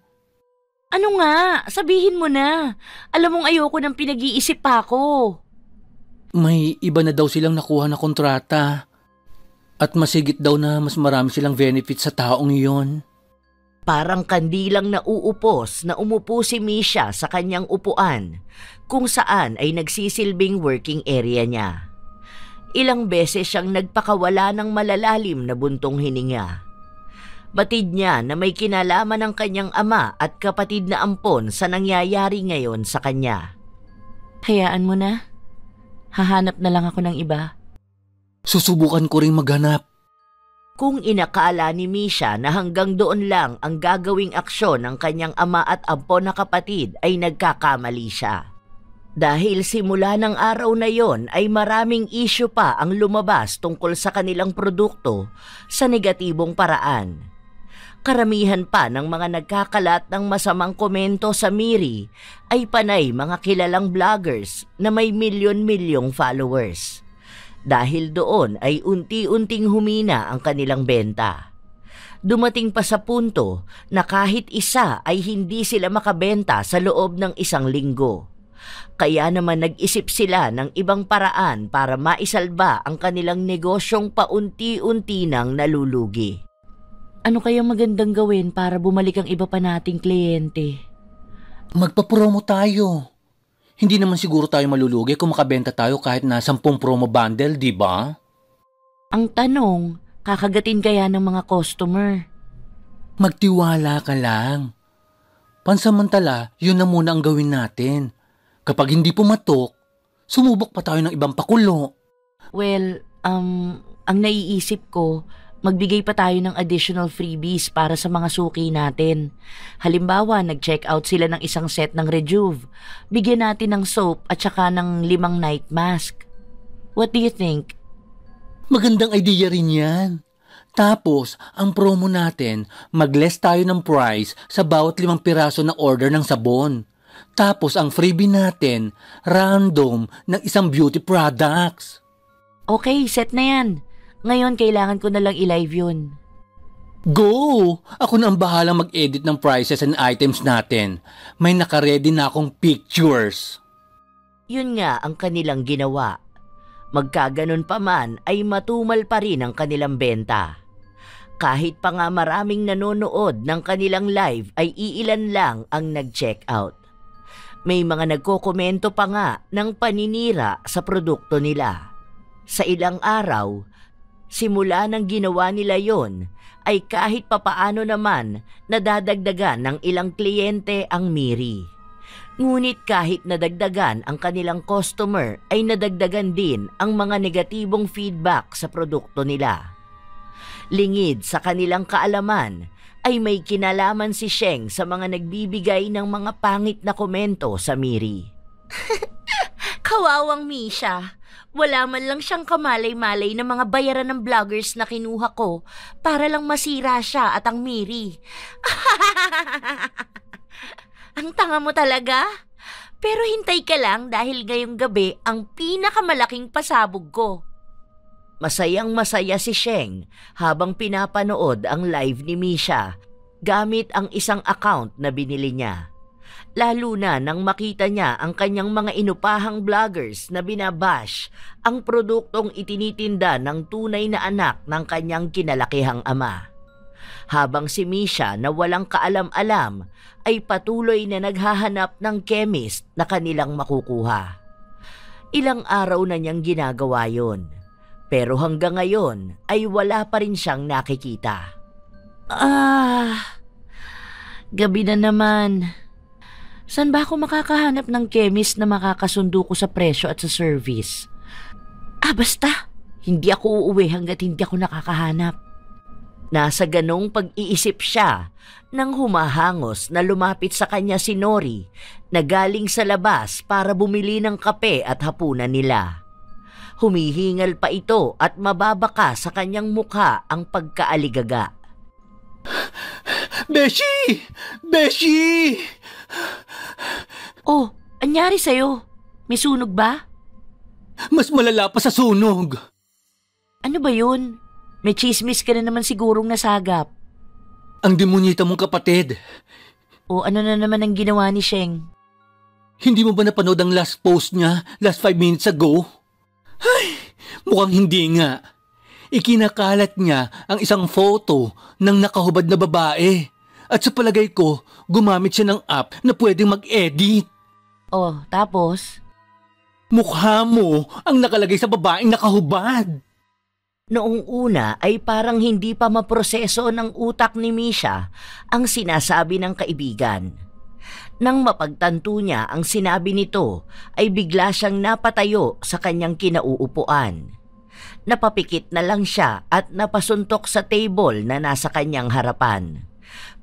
[SPEAKER 3] Ano nga? Sabihin mo na. Alam mong ayoko ng pinag-iisip pa ako.
[SPEAKER 2] May iba na daw silang nakuha na kontrata. At masigit daw na mas marami silang benefits sa taong iyon.
[SPEAKER 1] Parang kandilang nauupos na umupo si Misha sa kanyang upuan kung saan ay nagsisilbing working area niya. Ilang beses siyang nagpakawala ng malalalim na buntong hininga. Batid niya na may kinalaman ng kanyang ama at kapatid na ampon sa nangyayari ngayon sa kanya.
[SPEAKER 3] Hayaan mo na. Hahanap na lang ako ng iba.
[SPEAKER 2] Susubukan ko ring maghanap.
[SPEAKER 1] Kung inakala ni Misha na hanggang doon lang ang gagawing aksyon ng kanyang ama at ampon na kapatid ay nagkakamali siya. Dahil simula ng araw na yon ay maraming issue pa ang lumabas tungkol sa kanilang produkto sa negatibong paraan. Karamihan pa ng mga nagkakalat ng masamang komento sa Miri ay panay mga kilalang vloggers na may milyon-milyong followers. Dahil doon ay unti-unting humina ang kanilang benta. Dumating pa sa punto na kahit isa ay hindi sila makabenta sa loob ng 1 linggo. Kaya naman nag-isip sila ng ibang paraan para maisalba ang kanilang negosyong paunti-unti nang nalulugi. Ano kaya magandang gawin para bumalik ang iba pa nating kliyente?
[SPEAKER 2] Magpa-promo tayo. Hindi naman siguro tayo malulugi kung makabenta tayo kahit na 10 promo bundle, di ba?
[SPEAKER 1] Ang tanong, kakagatin kaya ng mga customer?
[SPEAKER 2] Magtiwala ka lang. Pansamantala, yun na muna ang gawin natin. Kapag hindi pumatok, sumubok pa tayo ng ibang pakulo.
[SPEAKER 1] Well, ang naiisip ko, magbigay pa tayo ng additional freebies para sa mga suki natin. Halimbawa, nag-check out sila ng 1 set ng Rejuve. Bigyan natin ng soap at saka ng 5 night mask. What do you think?
[SPEAKER 2] Magandang idea rin yan. Tapos, ang promo natin, mag-less tayo ng price sa bawat 5 piraso na order ng sabon. Tapos, ang freebie natin, random ng 1 beauty products.
[SPEAKER 1] Okay, set na yan. Ngayon, kailangan ko na lang i-live yun.
[SPEAKER 2] Go! Ako na ang bahalang mag-edit ng prices and items natin. May nakaredy na akong pictures.
[SPEAKER 1] Yun nga ang kanilang ginawa. Magkaganon pa man ay matumal pa rin ang kanilang benta. Kahit pa nga maraming nanonood ng kanilang live ay iilan lang ang nag-check out. May mga nagkokomento pa nga ng paninira sa produkto nila. Sa ilang araw, simula nang ginawa nila yon, ay kahit papaano naman nadadagdagan ng ilang kliyente ang Miri. Ngunit kahit nadagdagan ang kanilang customer ay nadagdagan din ang mga negatibong feedback sa produkto nila. Lingid sa kanilang kaalaman ay may kinalaman si Sheng sa mga nagbibigay ng mga pangit na komento sa Miri.
[SPEAKER 3] Kawawang Misha. Wala man lang siyang kamalay-malay na mga bayaran ng vloggers na kinuha ko para lang masira siya at ang Miri. Ang tanga mo talaga. Pero hintay ka lang dahil ngayong gabi ang pinakamalaking pasabog ko.
[SPEAKER 1] Masayang-masaya si Sheng habang pinapanood ang live ni Misha gamit ang 1 account na binili niya. Lalo na nang makita niya ang kanyang mga inupahang vloggers na binabash ang produktong itinitinda ng tunay na anak ng kanyang kinalakihang ama. Habang si Misha na walang kaalam-alam ay patuloy na naghahanap ng chemist na kanilang makukuha. Ilang araw na niyang ginagawa yon, pero hanggang ngayon ay wala pa rin siyang nakikita.
[SPEAKER 3] Gabi na naman. Saan ba ako makakahanap ng chemist na makakasundo ko sa presyo at sa service? Basta. Hindi ako uuwi hanggat hindi ako nakakahanap.
[SPEAKER 1] Nasa ganong pag-iisip siya nang humahangos na lumapit sa kanya si Nori na galing sa labas para bumili ng kape at hapunan nila. Humihingal pa ito at mababaka sa kanyang mukha ang pagkaaligaga.
[SPEAKER 2] Beshi! Beshi!
[SPEAKER 3] Oh, anyari sa'yo? May sunog ba?
[SPEAKER 2] Mas malala pa sa sunog.
[SPEAKER 3] Ano ba yun? May chismis ka na naman sigurong nasagap.
[SPEAKER 2] Ang demonyita mong kapatid.
[SPEAKER 3] O ano na naman ang ginawa ni Sheng?
[SPEAKER 2] Hindi mo ba napanood ang last post niya last 5 minutes ago? Ay, mukhang hindi nga. Ikinakalat niya ang isang photo ng nakahubad na babae. At sa palagay ko, gumamit siya ng app na pwedeng mag-edit.
[SPEAKER 3] Oh, tapos?
[SPEAKER 2] Mukha mo ang nakalagay sa babaeng nakahubad.
[SPEAKER 1] Noong una ay parang hindi pa maproseso ng utak ni Misha ang sinasabi ng kaibigan. Nang mapagtanto niya ang sinabi nito ay bigla siyang napatayo sa kanyang kinauupuan. Napapikit na lang siya at napasuntok sa table na nasa kanyang harapan.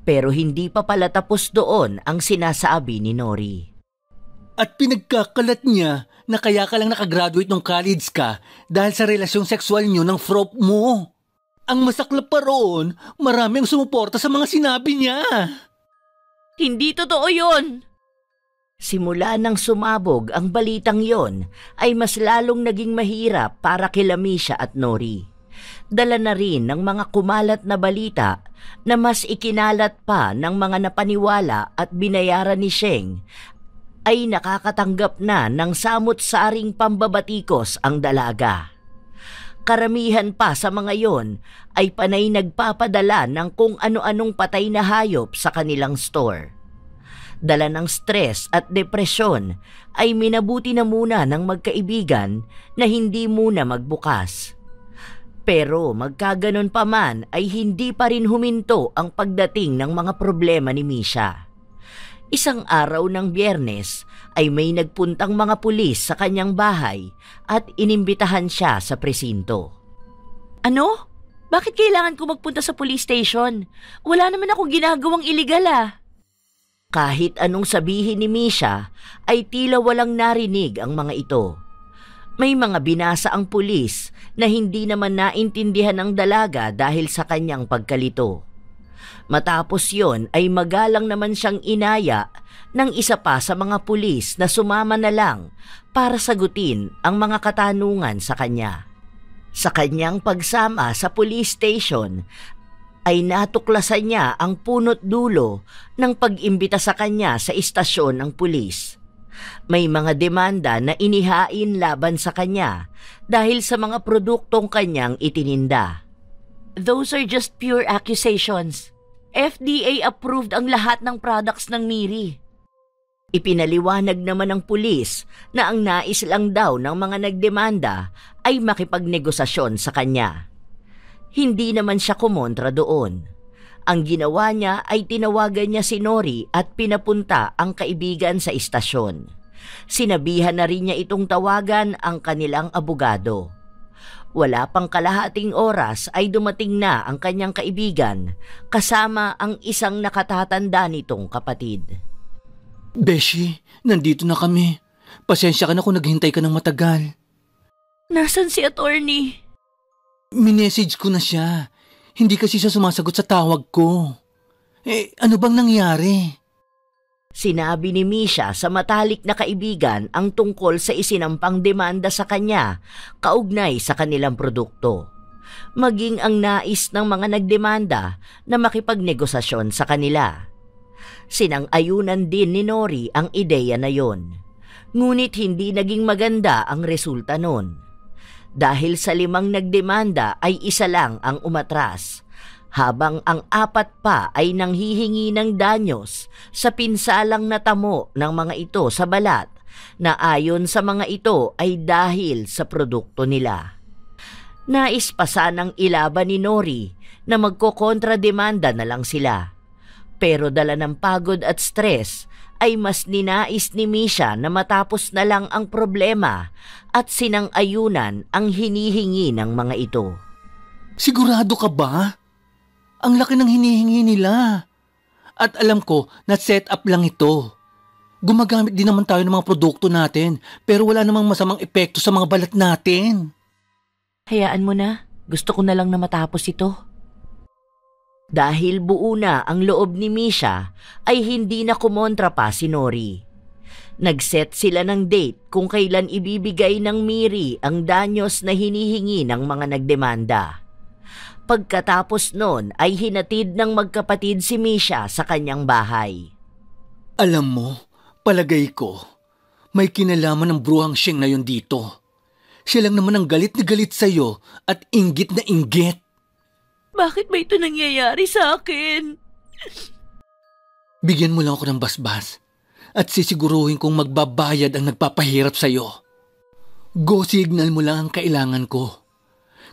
[SPEAKER 1] Pero hindi pa pala tapos doon ang sinasabi ni Nori.
[SPEAKER 2] At pinagkakalat niya na kaya ka lang nakagraduate ng college ka dahil sa relasyong sexual niyo ng frop mo. Ang masaklap pa roon, marami ang sumuporta sa mga sinabi niya.
[SPEAKER 3] Hindi totoo yun!
[SPEAKER 1] Simula nang sumabog ang balitang yon, ay mas lalong naging mahirap para kila Misha at Nori. Dala na rin ng mga kumalat na balita na mas ikinalat pa ng mga napaniwala at binayaran ni Sheng ay nakakatanggap na ng samot-saring pambabatikos ang dalaga. Karamihan pa sa mga yon ay panay nagpapadala ng kung ano-anong patay na hayop sa kanilang store. Dala ng stress at depresyon ay minabuti na muna ng magkaibigan na hindi muna magbukas. Pero magkaganon pa man ay hindi pa rin huminto ang pagdating ng mga problema ni Misha. Isang araw ng Biyernes ay may nagpuntang mga pulis sa kanyang bahay at inimbitahan siya sa presinto.
[SPEAKER 3] Ano? Bakit kailangan ko magpunta sa police station? Wala naman akong ginagawang iligal
[SPEAKER 1] Kahit anong sabihin ni Misha ay tila walang narinig ang mga ito. May mga binasa ang pulis na hindi naman naintindihan ng dalaga dahil sa kanyang pagkalito. Matapos yon ay magalang naman siyang inaya ng isa pa sa mga pulis na sumama na lang para sagutin ang mga katanungan sa kanya. Sa kanyang pagsama sa police station ay natuklasan niya ang punot dulo ng pag-imbita sa kanya sa istasyon ng pulis. May mga demanda na inihain laban sa kanya dahil sa mga produktong kanyang itininda.
[SPEAKER 3] Those are just pure accusations. FDA approved ang lahat ng products ng Miri.
[SPEAKER 1] Ipinaliwanag naman ng pulis na ang nais lang daw ng mga nagdemanda ay makipagnegosasyon sa kanya. Hindi naman siya kumontra doon. Ang ginawa niya ay tinawagan niya si Nori at pinapunta ang kaibigan sa istasyon. Sinabihan na rin niya itong tawagan ang kanilang abogado. Wala pang kalahating oras ay dumating na ang kanyang kaibigan kasama ang isang nakatatanda nitong kapatid.
[SPEAKER 2] Beshi, nandito na kami. Pasensya ka na kung naghintay ka ng matagal.
[SPEAKER 3] Nasaan si attorney?
[SPEAKER 2] Minessage ko na siya. Hindi kasi siya sumasagot sa tawag ko. Ano bang nangyari?
[SPEAKER 1] Sinabi ni Misha sa matalik na kaibigan ang tungkol sa isinampang demanda sa kanya kaugnay sa kanilang produkto. Maging ang nais ng mga nagdemanda na makipagnegosasyon sa kanila. Sinang-ayunan din ni Nori ang ideya na yon. Ngunit hindi naging maganda ang resulta nun. Dahil sa 5 nagdemanda ay isa lang ang umatras, habang ang 4 pa ay nanghihingi ng danyos sa pinsalang natamo ng mga ito sa balat na ayon sa mga ito ay dahil sa produkto nila. Nais pa sanang ilaban ni Nori na magkokontrademanda na lang sila. Pero dala ng pagod at stress ay mas ninais ni Misha na matapos na lang ang problema at sinang-ayunan ang hinihingi ng mga ito.
[SPEAKER 2] Sigurado ka ba? Ang laki ng hinihingi nila. At alam ko na set up lang ito. Gumagamit din naman tayo ng mga produkto natin pero wala namang masamang epekto sa mga balat natin.
[SPEAKER 3] Hayaan mo na. Gusto ko na lang na matapos ito.
[SPEAKER 1] Dahil buo na ang loob ni Misha ay hindi na kumontra pa si Nori. Nag-set sila ng date kung kailan ibibigay ng Miri ang danyos na hinihingi ng mga nagdemanda. Pagkatapos nun ay hinatid ng magkapatid si Misha sa kanyang bahay.
[SPEAKER 2] Alam mo, palagay ko, may kinalaman ng bruhang Sheng na yun dito. Siya lang naman ang galit na galit sa'yo at inggit na inggit.
[SPEAKER 3] Bakit ba ito nangyayari sa akin?
[SPEAKER 2] Bigyan mo lang ako ng basbas at sisiguruhin kong magbabayad ang nagpapahirap sa'yo. Go signal mo lang ang kailangan ko.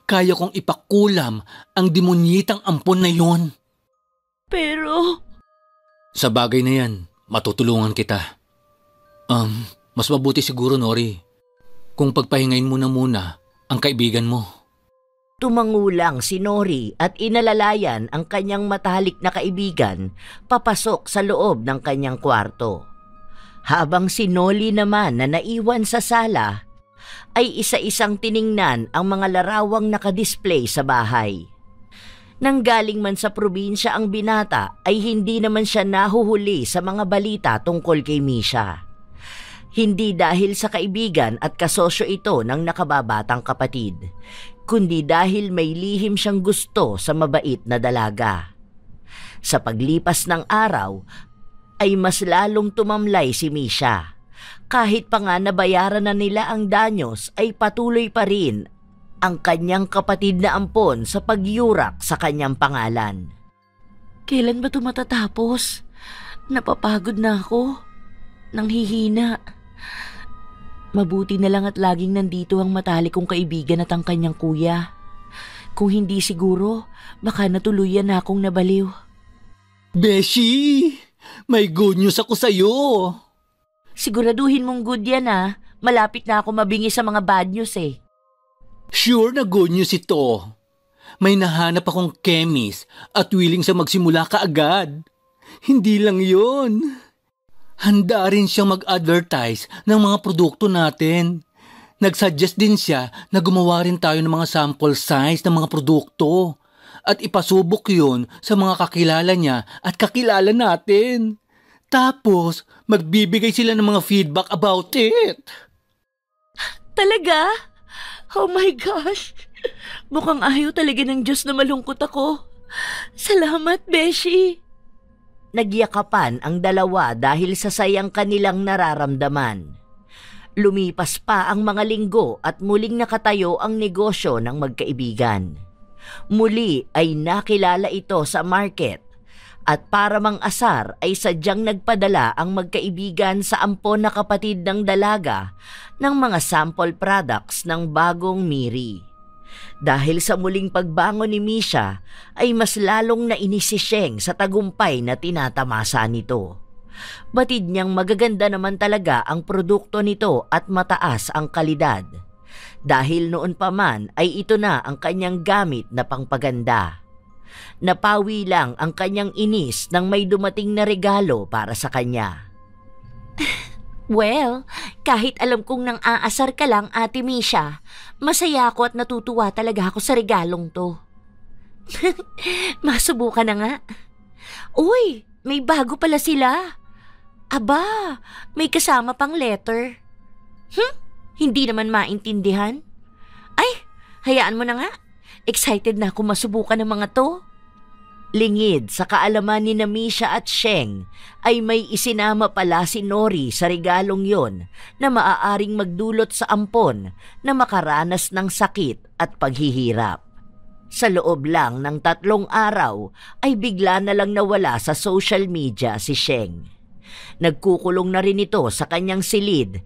[SPEAKER 2] Kaya kong ipakulam ang demonyitang ampon na yon.
[SPEAKER 3] Pero...
[SPEAKER 2] Sa bagay na yan, matutulungan kita. Mas mabuti siguro, Nori, kung pagpahingain mo na muna ang kaibigan mo.
[SPEAKER 1] Tumangulang si Nori at inalalayan ang kanyang matalik na kaibigan papasok sa loob ng kanyang kwarto. Habang si Noli naman na naiwan sa sala ay isa-isang tiningnan ang mga larawang nakadisplay sa bahay. Nanggaling man sa probinsya ang binata ay hindi naman siya nahuhuli sa mga balita tungkol kay Misha. Hindi dahil sa kaibigan at kasosyo ito ng nakababatang kapatid, kundi dahil may lihim siyang gusto sa mabait na dalaga. Sa paglipas ng araw, ay mas lalong tumamlay si Misha. Kahit pa nga nabayaran na nila ang danyos, ay patuloy pa rin ang kanyang kapatid na ampon sa pagyurak sa kanyang pangalan.
[SPEAKER 3] Kailan ba ito matatapos? Napapagod na ako. Nanghihina. Mabuti na lang at laging nandito ang matalik kong kaibigan at ang kanyang kuya. Kung hindi siguro, baka natuluyan na akong nabaliw.
[SPEAKER 2] Beshi! May good news ako sa'yo!
[SPEAKER 3] Siguraduhin mong good yan ah. Malapit na ako mabingi sa mga bad news eh.
[SPEAKER 2] Sure na good news ito. May nahanap akong chemist at willing siya magsimula kaagad. Hindi lang yun. Handa rin siyang mag-advertise ng mga produkto natin. Nagsuggest din siya na gumawa rin tayo ng mga sample size ng mga produkto at ipasubok yun sa mga kakilala niya at kakilala natin. Tapos, magbibigay sila ng mga feedback about it.
[SPEAKER 3] Talaga? Oh my gosh! Mukhang ayaw talaga ng Diyos na malungkot ako. Salamat, Beshi!
[SPEAKER 1] Nagyakapan ang dalawa dahil sa sayang kanilang nararamdaman. Lumipas pa ang mga linggo at muling nakatayo ang negosyo ng magkaibigan. Muli ay nakilala ito sa market at para mang-asar ay sadyang nagpadala ang magkaibigan sa ampon na kapatid ng dalaga ng mga sample products ng bagong Miri. Dahil sa muling pagbangon ni Misha ay mas lalong nainis si Sheng sa tagumpay na tinatamasa nito. Batid niyang magaganda naman talaga ang produkto nito at mataas ang kalidad. Dahil noon pa man ay ito na ang kanyang gamit na pangpaganda. Napawi lang ang kanyang inis nang may dumating na regalo para sa kanya.
[SPEAKER 3] Well, kahit alam kong nang aasar ka lang, Ate Misha, masaya ako at natutuwa talaga ako sa regalong to. Masubukan na nga. Uy, may bago pala sila. Aba, may kasama pang letter. Hindi naman maintindihan. Ay, hayaan mo na nga. Excited na ako masubukan ng mga to.
[SPEAKER 1] Lingid sa kaalaman ni Misha at Sheng ay may isinama pala si Nori sa regalong yon na maaaring magdulot sa ampon na makaranas ng sakit at paghihirap. Sa loob lang ng 3 araw ay bigla na lang nawala sa social media si Sheng. Nagkukulong na rin ito sa kanyang silid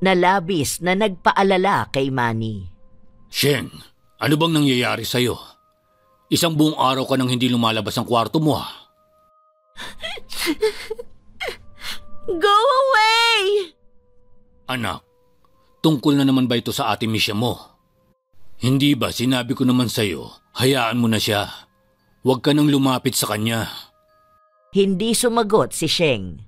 [SPEAKER 1] na labis na nagpaalala kay Manny.
[SPEAKER 2] Sheng, ano bang nangyayari sa'yo? Isang buong araw ka nang hindi lumalabas ang kwarto mo ha?
[SPEAKER 3] Go away!
[SPEAKER 2] Anak, tungkol na naman ba ito sa Ate Misha mo? Hindi ba sinabi ko naman sa'yo, hayaan mo na siya. Huwag ka nang lumapit sa kanya.
[SPEAKER 1] Hindi sumagot si Sheng.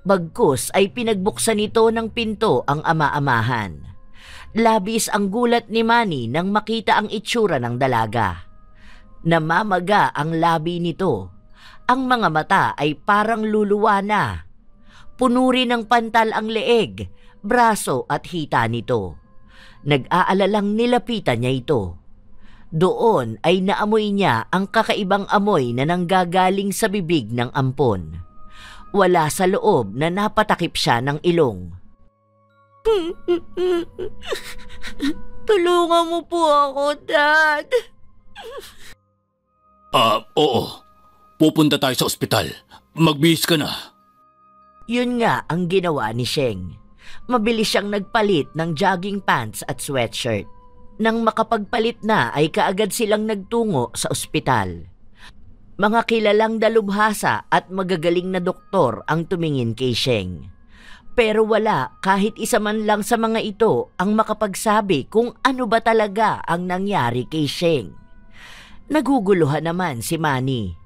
[SPEAKER 1] Bagkus ay pinagbuksan nito ng pinto ang ama-amahan. Labis ang gulat ni Manny nang makita ang itsura ng dalaga. Namamaga ang labi nito. Ang mga mata ay parang luluwa na. Puno rin ng pantal ang leeg, braso at hita nito. Nag-aalalang nilapitan niya ito. Doon ay naamoy niya ang kakaibang amoy na nanggagaling sa bibig ng ampon. Wala sa loob na napatakip siya ng ilong.
[SPEAKER 3] Tulungan mo po ako, Dad.
[SPEAKER 2] Oo. Pupunta tayo sa ospital. Magbihis ka na.
[SPEAKER 1] Yun nga ang ginawa ni Sheng. Mabilis siyang nagpalit ng jogging pants at sweatshirt. Nang makapagpalit na ay kaagad silang nagtungo sa ospital. Mga kilalang dalubhasa at magagaling na doktor ang tumingin kay Sheng. Pero wala kahit isa man lang sa mga ito ang makapagsabi kung ano ba talaga ang nangyari kay Sheng. Naguguluhan naman si Manny.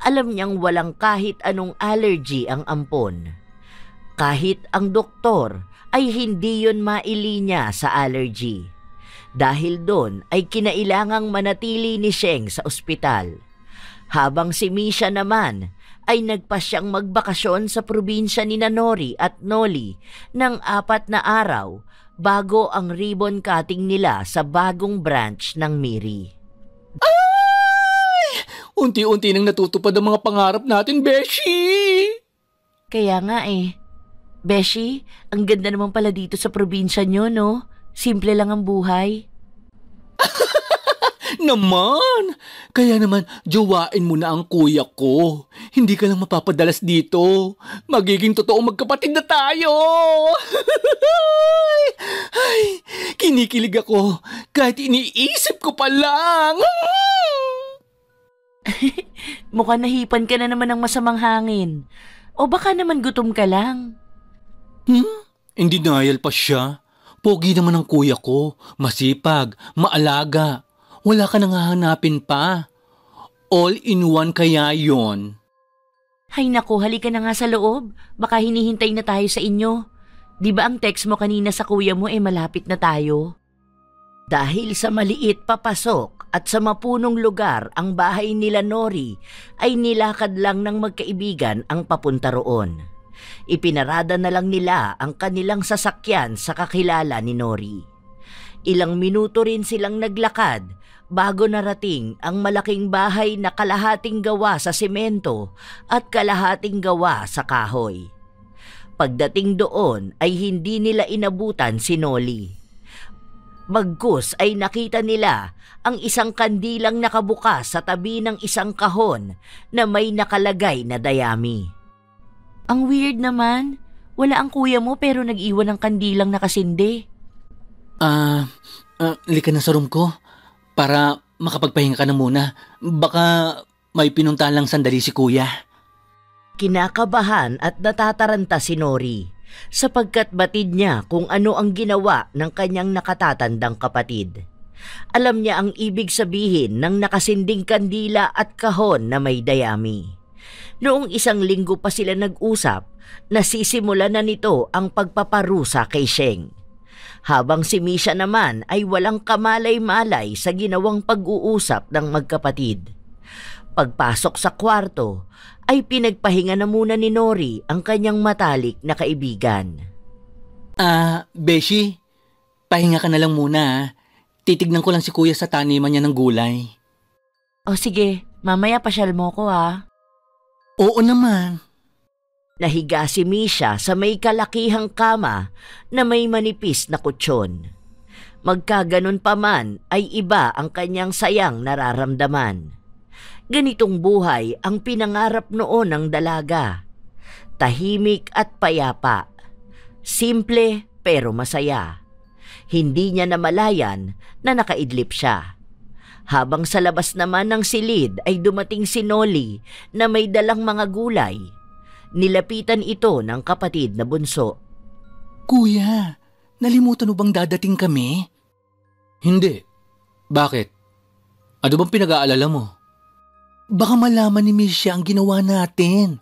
[SPEAKER 1] Alam niyang walang kahit anong allergy ang ampon. Kahit ang doktor ay hindi yon mailinya sa allergy. Dahil doon ay kinailangang manatili ni Sheng sa ospital. Habang si Misha naman ay nagpasyang magbakasyon sa probinsya ni Nori at Noli ng 4 na araw bago ang ribbon cutting nila sa bagong branch ng Miri.
[SPEAKER 2] Ay! Unti-unti nang natutupad ang mga pangarap natin, Beshi!
[SPEAKER 3] Kaya nga Beshi, ang ganda naman pala dito sa probinsya nyo, no? Simple lang ang buhay.
[SPEAKER 2] Naman! Kaya naman, jowain mo na ang kuya ko. Hindi ka lang mapapadalas dito. Magiging totoong magkapatid na tayo! Ay, kinikilig ako kahit iniisip ko pa lang.
[SPEAKER 3] Mukhang nahipan ka na naman ng masamang hangin. O baka naman gutom ka lang.
[SPEAKER 2] In denial pa siya. Pogi naman ang kuya ko. Masipag, maalaga. Wala ka nang hahanapin pa. All in one kaya yon.
[SPEAKER 3] Hay naku, halika na nga sa loob. Baka hinihintay na tayo sa inyo. Di ba ang text mo kanina sa kuya mo malapit na tayo?
[SPEAKER 1] Dahil sa maliit papasok at sa mapunong lugar ang bahay nila Nori, ay nilakad lang ng magkaibigan ang papunta roon. Ipinarada na lang nila ang kanilang sasakyan sa kakilala ni Nori. Ilang minuto rin silang naglakad bago narating ang malaking bahay na kalahating gawa sa semento at kalahating gawa sa kahoy. Pagdating doon ay hindi nila inabutan si Noli. Bagkus ay nakita nila ang isang kandilang nakabukas sa tabi ng isang kahon na may nakalagay na dayami.
[SPEAKER 3] Ang weird naman. Wala ang kuya mo pero nag-iwan ng kandilang nakasindi.
[SPEAKER 2] Lika na sa room ko para makapagpahinga ka na muna. Baka may pinunta lang sandali si kuya.
[SPEAKER 1] Kinakabahan at natataranta si Nori sapagkat batid niya kung ano ang ginawa ng kanyang nakatatandang kapatid. Alam niya ang ibig sabihin ng nakasinding kandila at kahon na may dayami. Noong 1 linggo pa sila nag-usap, nasisimula na nito ang pagpaparusa kay Sheng. Habang si Misha naman ay walang kamalay-malay sa ginawang pag-uusap ng magkapatid. Pagpasok sa kwarto, ay pinagpahinga na muna ni Nori ang kanyang matalik na kaibigan.
[SPEAKER 2] Beshi, pahinga ka na lang muna. Titignan ko lang si kuya sa taniman niya ng gulay.
[SPEAKER 3] O sige, mamaya pasyal mo ko
[SPEAKER 2] Oo naman.
[SPEAKER 1] Nahiga si Misha sa may kalakihang kama na may manipis na kutsyon. Magkaganon pa man ay iba ang kanyang sayang nararamdaman. Ganitong buhay ang pinangarap noon ng dalaga. Tahimik at payapa. Simple pero masaya. Hindi niya namalayan na nakaidlip siya. Habang sa labas naman ng silid ay dumating si Noli na may dalang mga gulay. Nilapitan ito ng kapatid na bunso.
[SPEAKER 2] Kuya, nalimutan mo bang dadating kami? Hindi. Bakit? Ano bang pinag-aalala mo? Baka malaman ni Misha ang ginawa natin.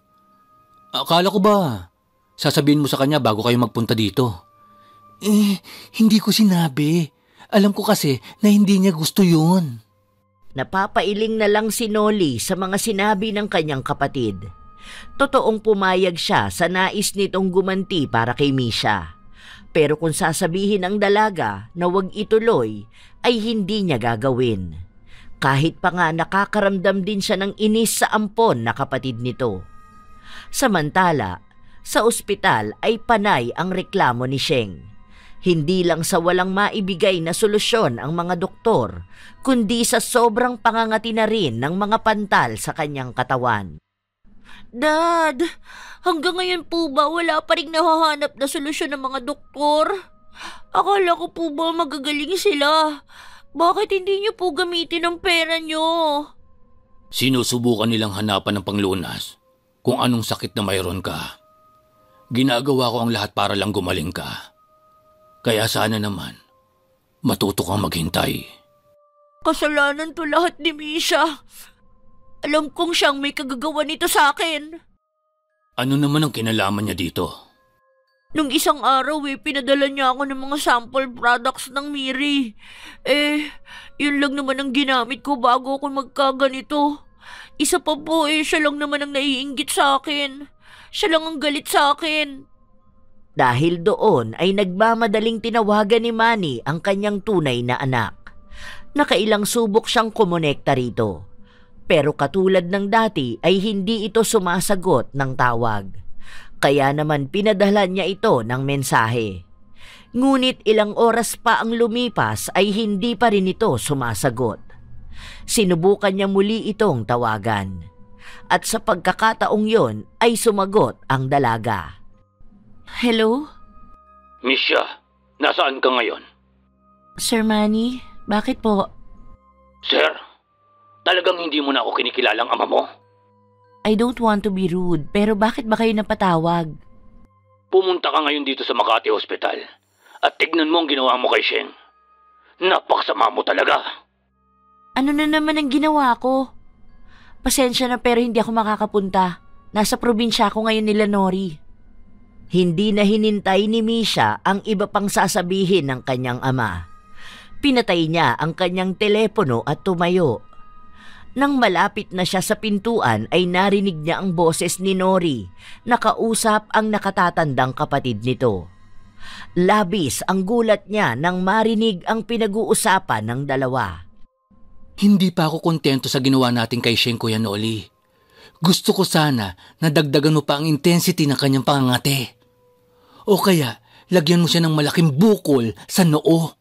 [SPEAKER 2] Akala ko ba sasabihin mo sa kanya bago kayo magpunta dito? Hindi ko sinabi. Alam ko kasi na hindi niya gusto yun.
[SPEAKER 1] Napapailing na lang si Noli sa mga sinabi ng kanyang kapatid. Totoong pumayag siya sa nais nitong gumanti para kay Misha. Pero kung sasabihin ng dalaga na huwag ituloy, ay hindi niya gagawin. Kahit pa nga nakakaramdam din siya ng inis sa ampon na kapatid nito. Samantala, sa ospital ay panay ang reklamo ni Sheng. Hindi lang sa walang maibigay na solusyon ang mga doktor, kundi sa sobrang pangangati na rin ng mga pantal sa kanyang katawan.
[SPEAKER 3] Dad, hanggang ngayon po ba wala pa rin nahahanap na solusyon ng mga doktor? Akala ko po ba magagaling sila? Bakit hindi niyo po gamitin ang pera niyo?
[SPEAKER 2] Sinusubukan nilang hanapan ng panglunas kung anong sakit na mayroon ka. Ginagawa ko ang lahat para lang gumaling ka. Kaya sana naman, matuto kang maghintay.
[SPEAKER 3] Kasalanan to lahat ni Misha. Alam kong siyang may kagagawa nito sa akin.
[SPEAKER 2] Ano naman ang kinalaman niya dito?
[SPEAKER 3] Nung isang araw pinadala niya ako ng mga sample products ng Miri. Yun lang naman ang ginamit ko bago ako magkaganito. Isa pa po siya lang naman ang naiinggit sa akin. Siya lang ang galit sa akin.
[SPEAKER 1] Dahil doon ay nagmamadaling tinawagan ni Manny ang kanyang tunay na anak. Nakailang subok siyang kumonekta rito. Pero katulad ng dati ay hindi ito sumasagot ng tawag. Kaya naman pinadala niya ito ng mensahe. Ngunit ilang oras pa ang lumipas ay hindi pa rin ito sumasagot. Sinubukan niya muli itong tawagan. At sa pagkakataong yon ay sumagot ang dalaga.
[SPEAKER 3] Hello?
[SPEAKER 2] Misha, nasaan ka ngayon?
[SPEAKER 3] Sir Manny, bakit po?
[SPEAKER 2] Sir, talagang hindi mo na ako kinikilalang ama mo?
[SPEAKER 3] I don't want to be rude, pero bakit ba kayo napatawag?
[SPEAKER 2] Pumunta ka ngayon dito sa Makati Hospital at tignan mo ang ginawa mo kay Sheng. Napakasama mo talaga.
[SPEAKER 3] Ano na naman ang ginawa ko? Pasensya na pero hindi ako makakapunta. Nasa probinsya ako ngayon nila Nori.
[SPEAKER 1] Hindi na hinintay ni Misha ang iba pang sasabihin ng kanyang ama. Pinatay niya ang kanyang telepono at tumayo. Nang malapit na siya sa pintuan ay narinig niya ang boses ni Nori na kausap ang nakatatandang kapatid nito. Labis ang gulat niya nang marinig ang pinag-uusapan ng dalawa.
[SPEAKER 2] Hindi pa ako kontento sa ginawa natin kay Sheng, Kuya Noli. Gusto ko sana na dagdagan mo pa ang intensity ng kanyang pangangate. O kaya, lagyan mo siya ng malaking bukol sa noo.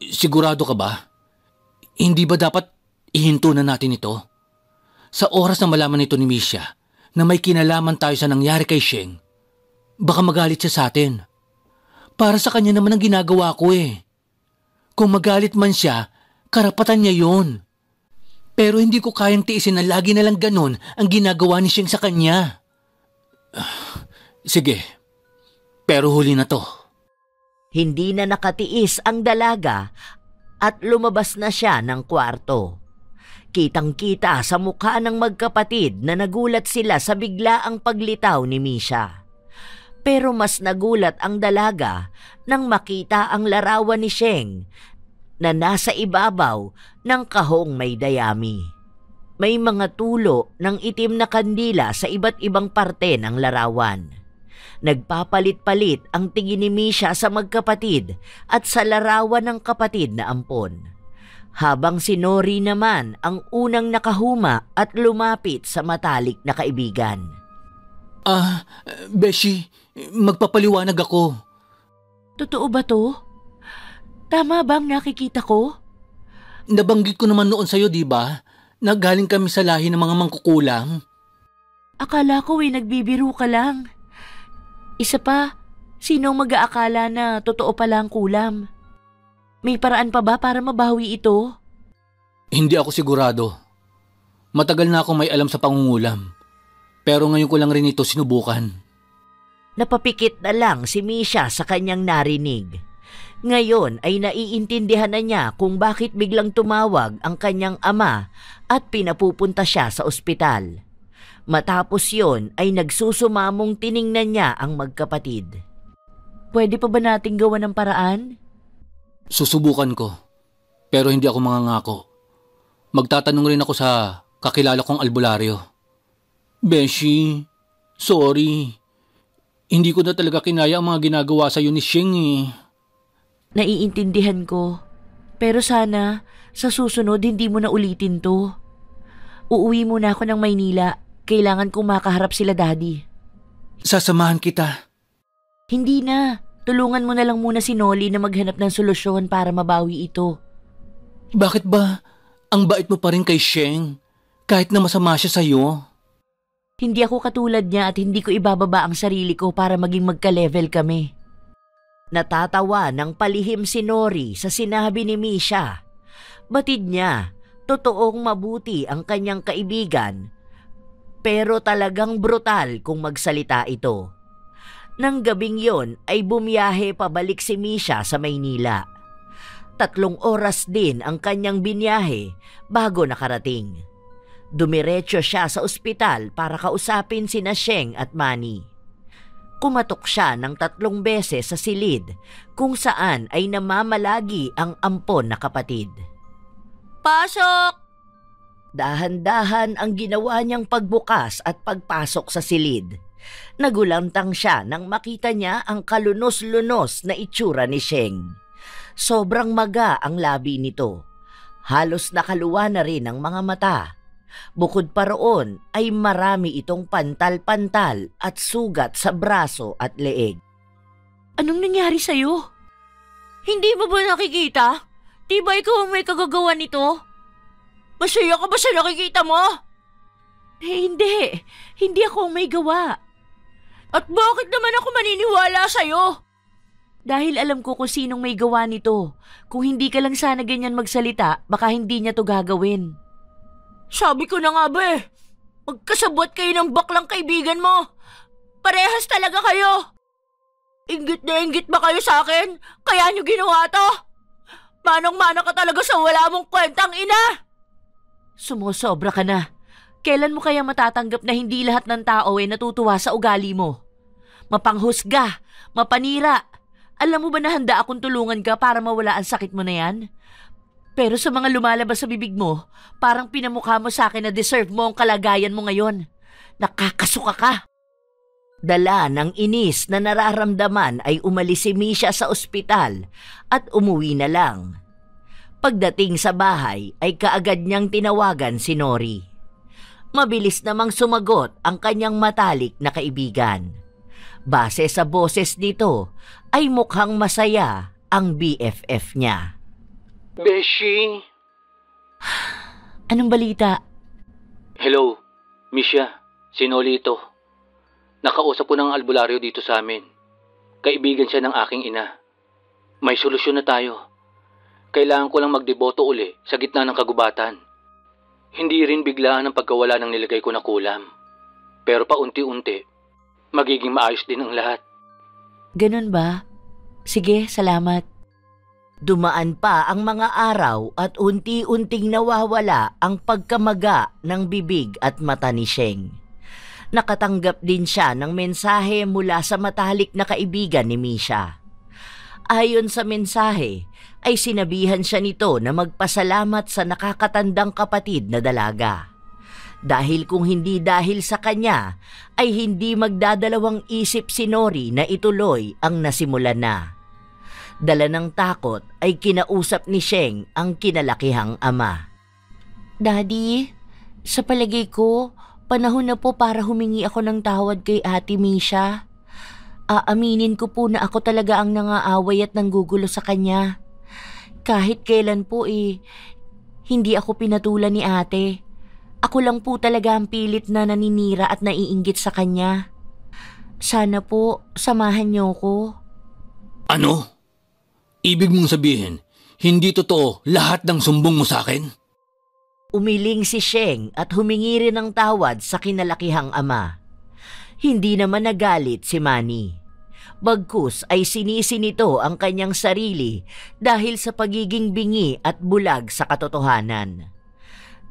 [SPEAKER 2] Sigurado ka ba? Hindi ba dapat ihinto na natin ito? Sa oras na malaman nito ni Misha na may kinalaman tayo sa nangyari kay Sheng, baka magalit siya sa atin. Para sa kanya naman ang ginagawa ko Kung magalit man siya, karapatan niya yon. Pero hindi ko kayang tiisin na lagi na lang ganon ang ginagawa ni Sheng sa kanya. Sige, pero huli na to.
[SPEAKER 1] Hindi na nakatiis ang dalaga at lumabas na siya ng kwarto. Kitang-kita sa mukha ng magkapatid na nagulat sila sa biglaang paglitaw ni Misha. Pero mas nagulat ang dalaga nang makita ang larawan ni Sheng na nasa ibabaw ng kahong may dayami. May mga tulo ng itim na kandila sa iba't ibang parte ng larawan. Nagpapalit-palit ang tingin ni Misha sa magkapatid at sa larawan ng kapatid na ampon. Habang si Nori naman ang unang nakahuma at lumapit sa matalik na kaibigan.
[SPEAKER 2] Beshi, magpapaliwanag ako.
[SPEAKER 3] Totoo ba to? Tama bang nakikita ko?
[SPEAKER 2] Nabanggit ko naman noon sa'yo, di ba? Na galing kami sa lahi ng mga mangkukulam.
[SPEAKER 3] Akala ko nagbibiro ka lang. Isa pa, sino mag-aakala na totoo pala ang kulam? May paraan pa ba para mabawi ito?
[SPEAKER 2] Hindi ako sigurado. Matagal na ako may alam sa pangungulam. Pero ngayon ko lang rin ito sinubukan.
[SPEAKER 1] Napapikit na lang si Misha sa kanyang narinig. Ngayon ay naiintindihan na niya kung bakit biglang tumawag ang kanyang ama at pinapupunta siya sa ospital. Matapos yon ay nagsusumamong tiningnan niya ang magkapatid.
[SPEAKER 3] Pwede pa ba nating gawa ng paraan?
[SPEAKER 2] Susubukan ko, pero hindi ako mangangako. Magtatanong rin ako sa kakilala kong albularyo. Beshi, sorry. Hindi ko na talaga kinaya ang mga ginagawa sa'yo ni Sheng
[SPEAKER 3] Naiintindihan ko. Pero sana, sa susunod hindi mo na ulitin to. Uuwi muna ako ng Maynila. Kailangan kong makaharap sila daddy.
[SPEAKER 2] Sasamahan kita.
[SPEAKER 3] Hindi na. Tulungan mo na lang muna si Noli na maghanap ng solusyon para mabawi ito.
[SPEAKER 2] Bakit ba ang bait mo pa rin kay Sheng kahit na masama siya sa'yo?
[SPEAKER 3] Hindi ako katulad niya at hindi ko ibababa ang sarili ko para maging magka-level kami.
[SPEAKER 1] Natatawa ng palihim si Nori sa sinabi ni Misha. Batid niya, totoong mabuti ang kanyang kaibigan, pero talagang brutal kung magsalita ito. Nang gabing yon ay bumiyahe pabalik si Misha sa Maynila. 3 oras din ang kanyang binyahe bago nakarating. Dumiretso siya sa ospital para kausapin sina Sheng at Manny. Kumatok siya ng 3 beses sa silid kung saan ay namamalagi ang ampon na kapatid.
[SPEAKER 3] Pasok!
[SPEAKER 1] Dahan-dahan ang ginawa niyang pagbukas at pagpasok sa silid. Nagulantang siya nang makita niya ang kalunos-lunos na itsura ni Sheng. Sobrang maga ang labi nito. Halos nakaluwa na rin ang mga mata. Bukod pa roon ay marami itong pantal-pantal at sugat sa braso at leeg.
[SPEAKER 3] Anong nangyari sa'yo? Hindi mo ba nakikita? Di ba ikaw ang may kagagawa nito? Masaya ka ba sa nakikita mo? Hindi. Hindi ako ang may gawa. At bakit naman ako maniniwala sa'yo? Dahil alam ko kung sinong may gawa nito. Kung hindi ka lang sana ganyan magsalita, baka hindi niya to gagawin. Sabi ko na nga ba magkasabot kayo ng baklang kaibigan mo. Parehas talaga kayo. Inggit na inggit ba kayo sa akin? Kaya niyo ginawa to? Manong-mana ka talaga sa wala mong kwentang ina. Sumusobra ka na. Kailan mo kaya matatanggap na hindi lahat ng tao ay natutuwa sa ugali mo? Mapanghusga, mapanira. Alam mo ba na handa akong tulungan ka para mawala ang sakit mo na yan? Pero sa mga lumalabas sa bibig mo, parang pinamukha mo sa akin na deserve mo ang kalagayan mo ngayon. Nakakasuka ka. Dala ng inis na nararamdaman ay umalis si Misha sa ospital at umuwi na lang. Pagdating sa bahay ay kaagad niyang tinawagan si Nori. Mabilis namang sumagot ang kanyang matalik na kaibigan. Base sa boses nito ay mukhang masaya ang BFF niya.
[SPEAKER 2] Beshi!
[SPEAKER 3] Anong balita?
[SPEAKER 2] Hello, Misha. Si Noli ito. Nakausap ko ng albularyo dito sa amin. Kaibigan siya ng aking ina. May solusyon na tayo. Kailangan ko lang magdeboto uli sa gitna ng kagubatan. Hindi rin biglaan ang pagkawala ng nilagay ko na kulam. Pero paunti-unti, magiging maayos din ang lahat.
[SPEAKER 3] Ganun ba? Sige, salamat.
[SPEAKER 1] Dumaan pa ang mga araw at unti-unting nawawala ang pagkamaga ng bibig at mata ni Sheng. Nakatanggap din siya ng mensahe mula sa matalik na kaibigan ni Misha. Ayon sa mensahe, ay sinabihan siya nito na magpasalamat sa nakakatandang kapatid na dalaga. Dahil kung hindi dahil sa kanya, ay hindi magdadalawang isip si Nori na ituloy ang nasimulan na. Dala ng takot ay kinausap ni Sheng ang kinalakihang ama. Daddy, sa palagay ko, panahon na po para humingi ako ng tawad kay Ate Misha. Aaminin ko po na ako talaga ang nangaaway at nanggugulo sa kanya. Kahit kailan po hindi ako pinatulan ni ate. Ako lang po talaga ang pilit na naninira at naiinggit sa kanya. Sana po, samahan niyo ko.
[SPEAKER 2] Ano? Ibig mong sabihin, hindi totoo lahat ng sumbong mo sa akin?
[SPEAKER 1] Umiling si Sheng at humingi rin ng tawad sa kinalakihang ama. Hindi naman nagalit si Manny. Bagkus ay sinisi nito ang kanyang sarili dahil sa pagiging bingi at bulag sa katotohanan.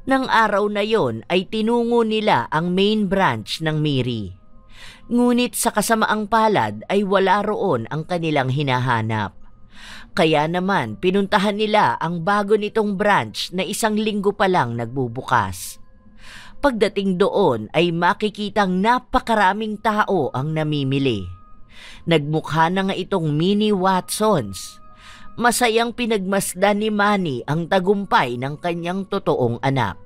[SPEAKER 1] Nang araw na yon ay tinungo nila ang main branch ng Miri. Ngunit sa kasamaang palad ay wala roon ang kanilang hinahanap. Kaya naman pinuntahan nila ang bago nitong branch na 1 linggo pa lang nagbubukas. Pagdating doon ay makikitang napakaraming tao ang namimili. Nagmukha na nga itong mini Watsons. Masayang pinagmasdan ni Manny ang tagumpay ng kanyang totoong anak.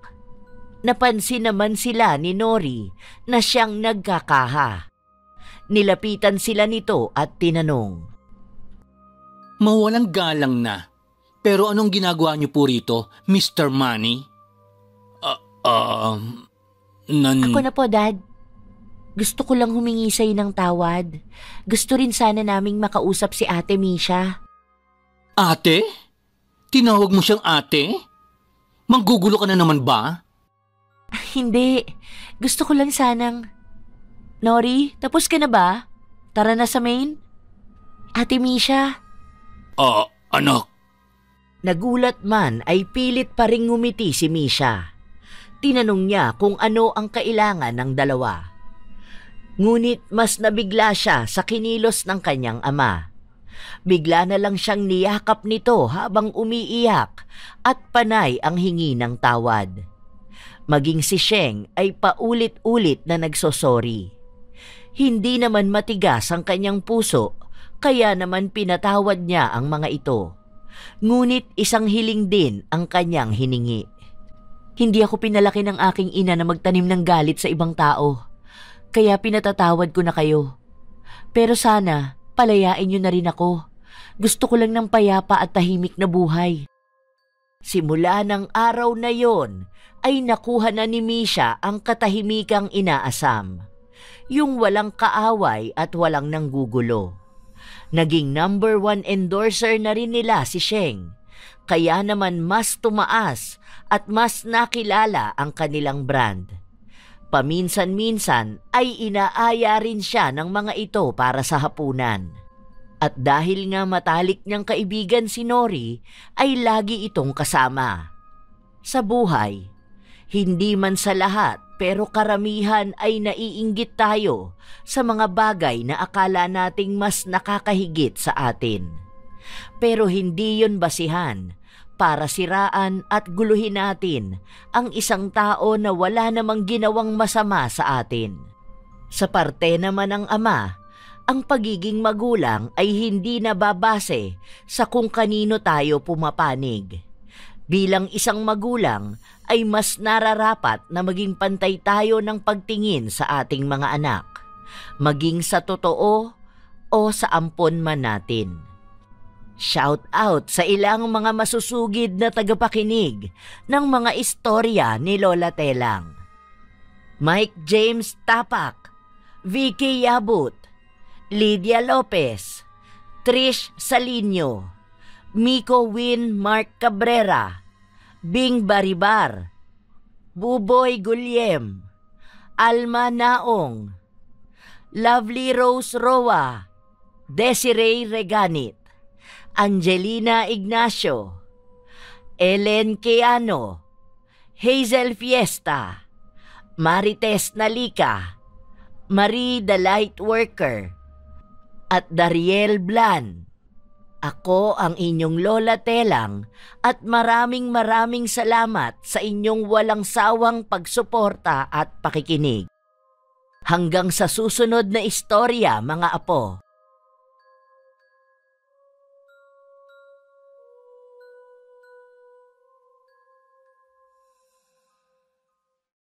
[SPEAKER 1] Napansin naman sila ni Nori na siyang nagkakaha. Nilapitan sila nito at tinanong.
[SPEAKER 2] Mawalang galang na. Pero anong ginagawa niyo po rito, Mr. Manny?
[SPEAKER 3] Ako na po, Dad. Gusto ko lang humingi sa'yo ng tawad. Gusto rin sana naming makausap si Ate Misha.
[SPEAKER 2] Ate? Tinawag mo siyang ate? Manggugulo ka na naman ba?
[SPEAKER 3] Hindi. Gusto ko lang sanang... Nori, tapos ka na ba? Tara na sa main. Ate Misha.
[SPEAKER 2] Anak.
[SPEAKER 1] Nagulat man ay pilit pa ring ngumiti si Misha. Tinanong niya kung ano ang kailangan ng dalawa. Ngunit mas nabigla siya sa kinilos ng kanyang ama. Bigla na lang siyang niyakap nito habang umiiyak at panay ang hingi ng tawad. Maging si Sheng ay paulit-ulit na nagsosorry. Hindi naman matigas ang kanyang puso, kaya naman pinatawad niya ang mga ito. Ngunit isang hiling din ang kanyang hiningi. Hindi ako pinalaki ng aking ina na magtanim ng galit sa ibang tao. Kaya pinatatawad ko na kayo. Pero sana, palayain niyo na rin ako. Gusto ko lang ng payapa at tahimik na buhay. Simula ng araw na yon, ay nakuha na ni Misha ang katahimikang inaasam. Yung walang kaaway at walang nanggugulo. Naging number 1 endorser na rin nila si Sheng. Kaya naman mas tumaas at mas nakilala ang kanilang brand. Paminsan-minsan ay inaaya rin siya ng mga ito para sa hapunan. At dahil nga matalik niyang kaibigan si Nori, ay lagi itong kasama. Sa buhay, hindi man sa lahat pero karamihan ay naiinggit tayo sa mga bagay na akala nating mas nakakahigit sa atin. Pero hindi yon basihan para siraan at guluhin natin ang isang tao na wala namang ginawang masama sa atin. Sa parte naman ng ama, ang pagiging magulang ay hindi nababase sa kung kanino tayo pumapanig. Bilang isang magulang ay mas nararapat na maging pantay tayo ng pagtingin sa ating mga anak, maging sa totoo o sa ampon man natin. Shout out sa ilang mga masusugid na tagapakinig ng mga istorya ni Lola Telang. Mike James Tapak, Vicky Yabut, Lydia Lopez, Trish Salinio, Miko Win Mark Cabrera, Bing Baribar, Buboy Gulyem, Alma Naong, Lovely Rose Roa, Desiree Reganit, Angelina Ignacio, Ellen Keano, Hazel Fiesta, Marites Nalika, Marie the Lightworker, at Dariel Blan. Ako ang inyong Lola Telang at maraming salamat sa inyong walang sawang pagsuporta at pakikinig. Hanggang sa susunod na istorya, mga apo.